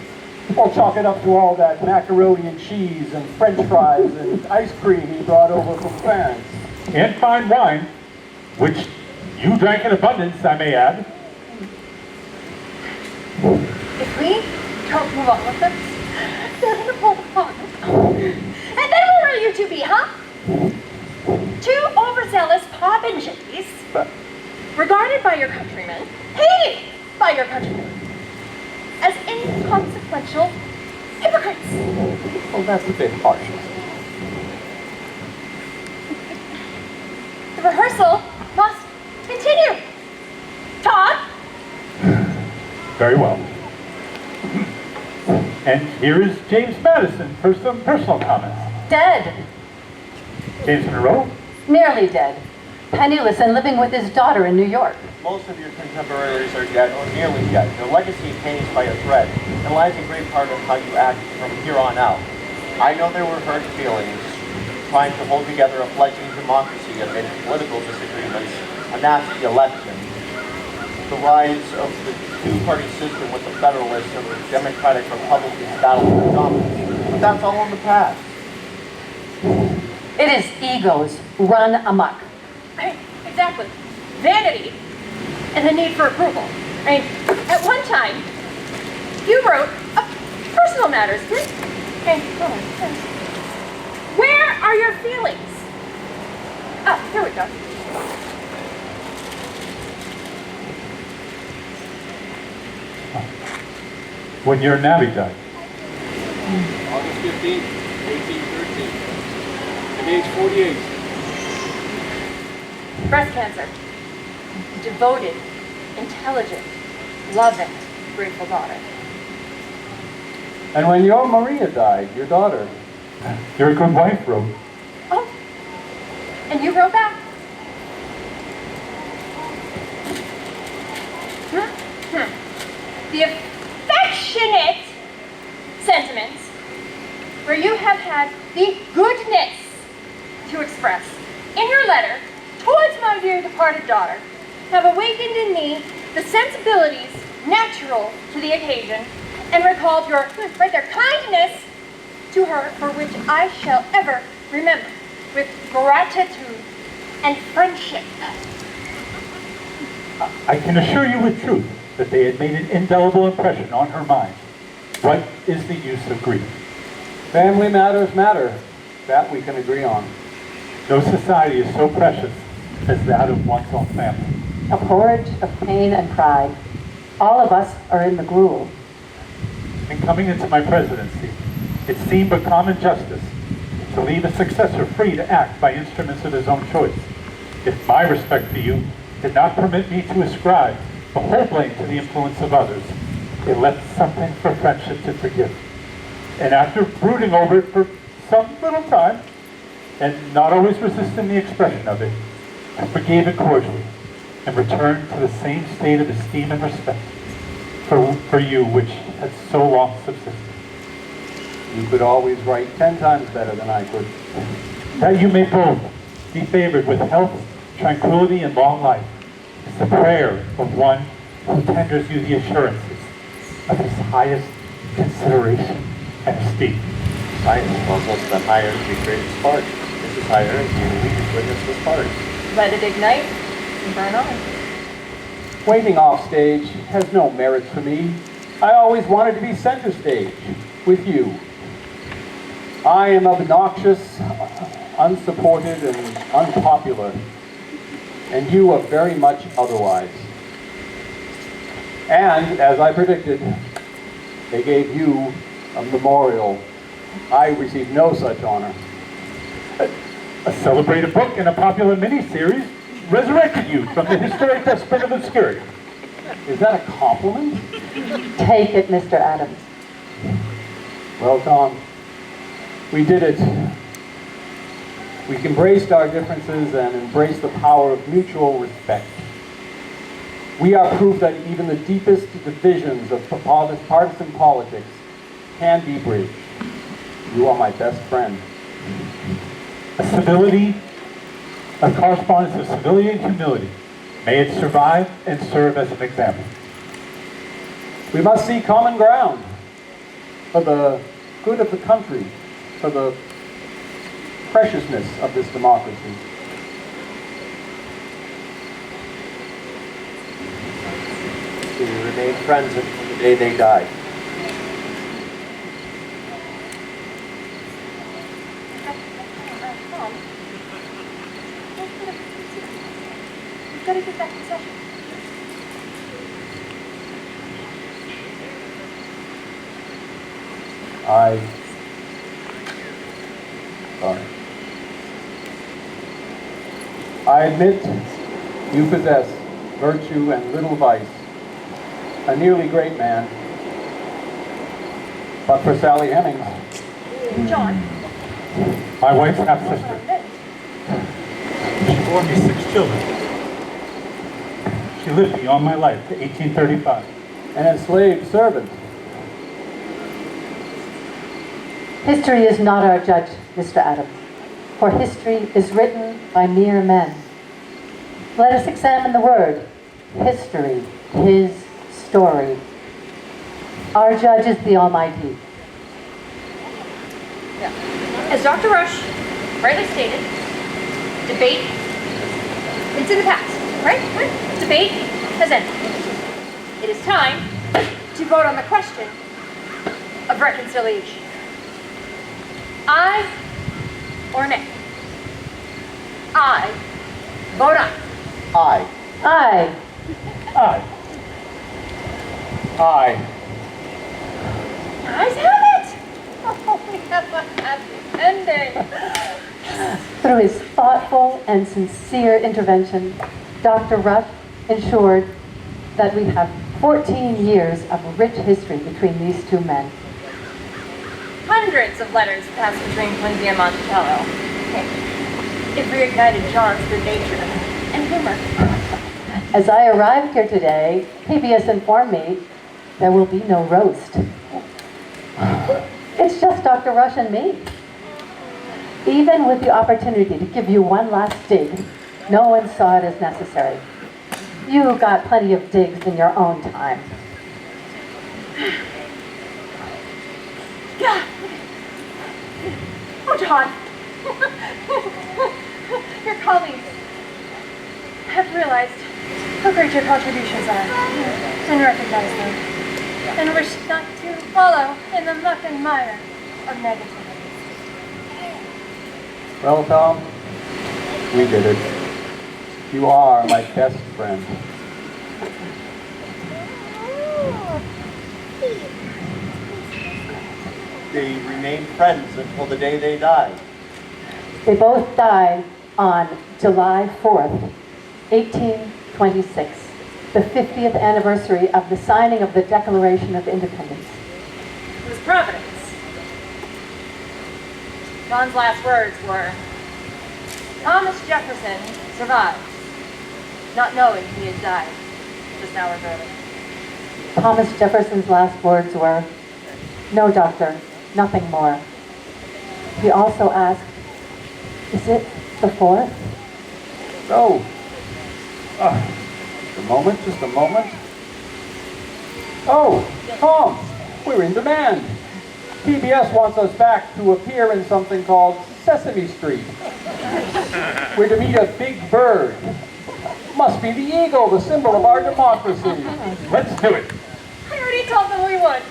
Well, chalk it up to all that macaroni and cheese and French fries and ice cream he brought over from France. And fine wine, which you drank in abundance, I may add. If we don't move on with this, they're gonna pull the plug. And then where will you two be, huh? Two overzealous pop and jitteys, regarded by your countrymen, hated by your countrymen, as inconsequential hypocrites. Well, that's a bit harsh. The rehearsal must continue. Todd? Very well. And here is James Madison for some personal comments. Dead. James Monroe? Nearly dead. Penniless and living with his daughter in New York. Most of your contemporaries are dead or nearly dead. Their legacy hangs by a thread and lies a great part of how you act from here on out. I know there were hurt feelings, trying to hold together a fledgling democracy amid political disagreements, a nasty election, the rise of the two-party system with the Federalists and the Democratic Republicans battling for dominance. But that's all in the past. It is egos run amok. Right, exactly. Vanity and the need for approval. I mean, at one time, you wrote personal matters, didn't you? Okay, hold on. Where are your feelings? Oh, here we go. When your navvy died. August 15th, 1813. At age 48. Breast cancer. Devoted, intelligent, loving, grateful daughter. And when your Maria died, your daughter. You're a good wife, Rose. Oh, and you wrote back. The affectionate sentiments where you have had the goodness to express in your letter towards my dear departed daughter have awakened in me the sensibilities natural to the occasion and recalled your, right there, kindness to her, for which I shall ever remember with gratitude and friendship. I can assure you with truth that they had made an indelible impression on her mind. What is the use of grief? Family matters matter. That we can agree on. No society is so precious as that of one's own family. A porridge of pain and pride. All of us are in the gruel. In coming into my presidency, it seemed but common justice to leave a successor free to act by instruments of his own choice. If my respect for you did not permit me to ascribe the whole blame to the influence of others, it left something for friendship to forgive. And after brooding over it for some little time, and not always resisting the expression of it, I forgave it cordially and returned to the same state of esteem and respect for you which had so long subsisted. You could always write 10 times better than I could. That you may both be favored with health, tranquility, and long life is the prayer of one who tenders you the assurances of his highest consideration and esteem. Science tells us that high energy creates sparks. This is high energy, and we can witness the sparks. Let it ignite and burn on. Waiting off stage has no merit for me. I always wanted to be center stage with you. I am obnoxious, unsupported, and unpopular, and you are very much otherwise. And, as I predicted, They gave you a memorial. I received no such honor. A celebrated book and a popular miniseries resurrected you from the historic dustbin of obscurity. Is that a compliment? Take it, Mr. Adams. Well, Tom, we did it. We embraced our differences and embraced the power of mutual respect. We are proof that even the deepest divisions of partisan politics can be bridged. You are my best friend. A correspondence of civility and humility. May it survive and serve as an example. We must seek common ground for the good of the country, for the preciousness of this democracy. They remained friends until the day they died. We've got to get back to session. I admit you possess virtue and little vice, a nearly great man. But for Sally Hemings, John. My wife's half-sister. She bore me 6 children. She lived beyond my life to 1835. an enslaved servant. History is not our judge, Mr. Adams, for history is written by mere men. Let us examine the word, history, his story. Our judge is the Almighty. As Dr. Rush rightly stated, debate, it's in the past, right? Debate has ended. It is time to vote on the question of reconciliation. Aye or nay? Aye. Vote aye. Aye. Aye. Aye. Aye. Ayes have it! Oh, we have a happy ending. Through his thoughtful and sincere intervention, Dr. Rush ensured that we have 14 years of rich history between these two men. Hundreds of letters passed between Quincy and Monticello. It reignited John's good nature and humor. As I arrived here today, PBS informed me there will be no roast. It's just Dr. Rush and me. Even with the opportunity to give you one last dig, no one saw it as necessary. You got plenty of digs in your own time. God. Oh, John. Your colleagues have realized how great your contributions are and recognize them and wish not to follow in the muck and mire of negativity. Well, Tom, we did it. You are my best friend. They remained friends until the day they died. They both died on July 4th, 1826, the 50th anniversary of the signing of the Declaration of Independence. It was Providence. John's last words were, Thomas Jefferson survived, not knowing he had died just hours early. Thomas Jefferson's last words were, "No, doctor, nothing more." He also asked, "Is it the 4th?" No. Just a moment. Oh, Tom, we're in demand. PBS wants us back to appear in something called Sesame Street. We're to meet a big bird. Must be the eagle, the symbol of our democracy. Let's do it. I already told them we would.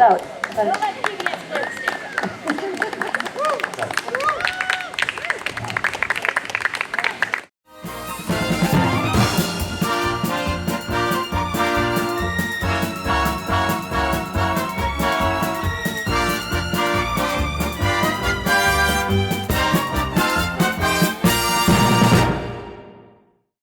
out.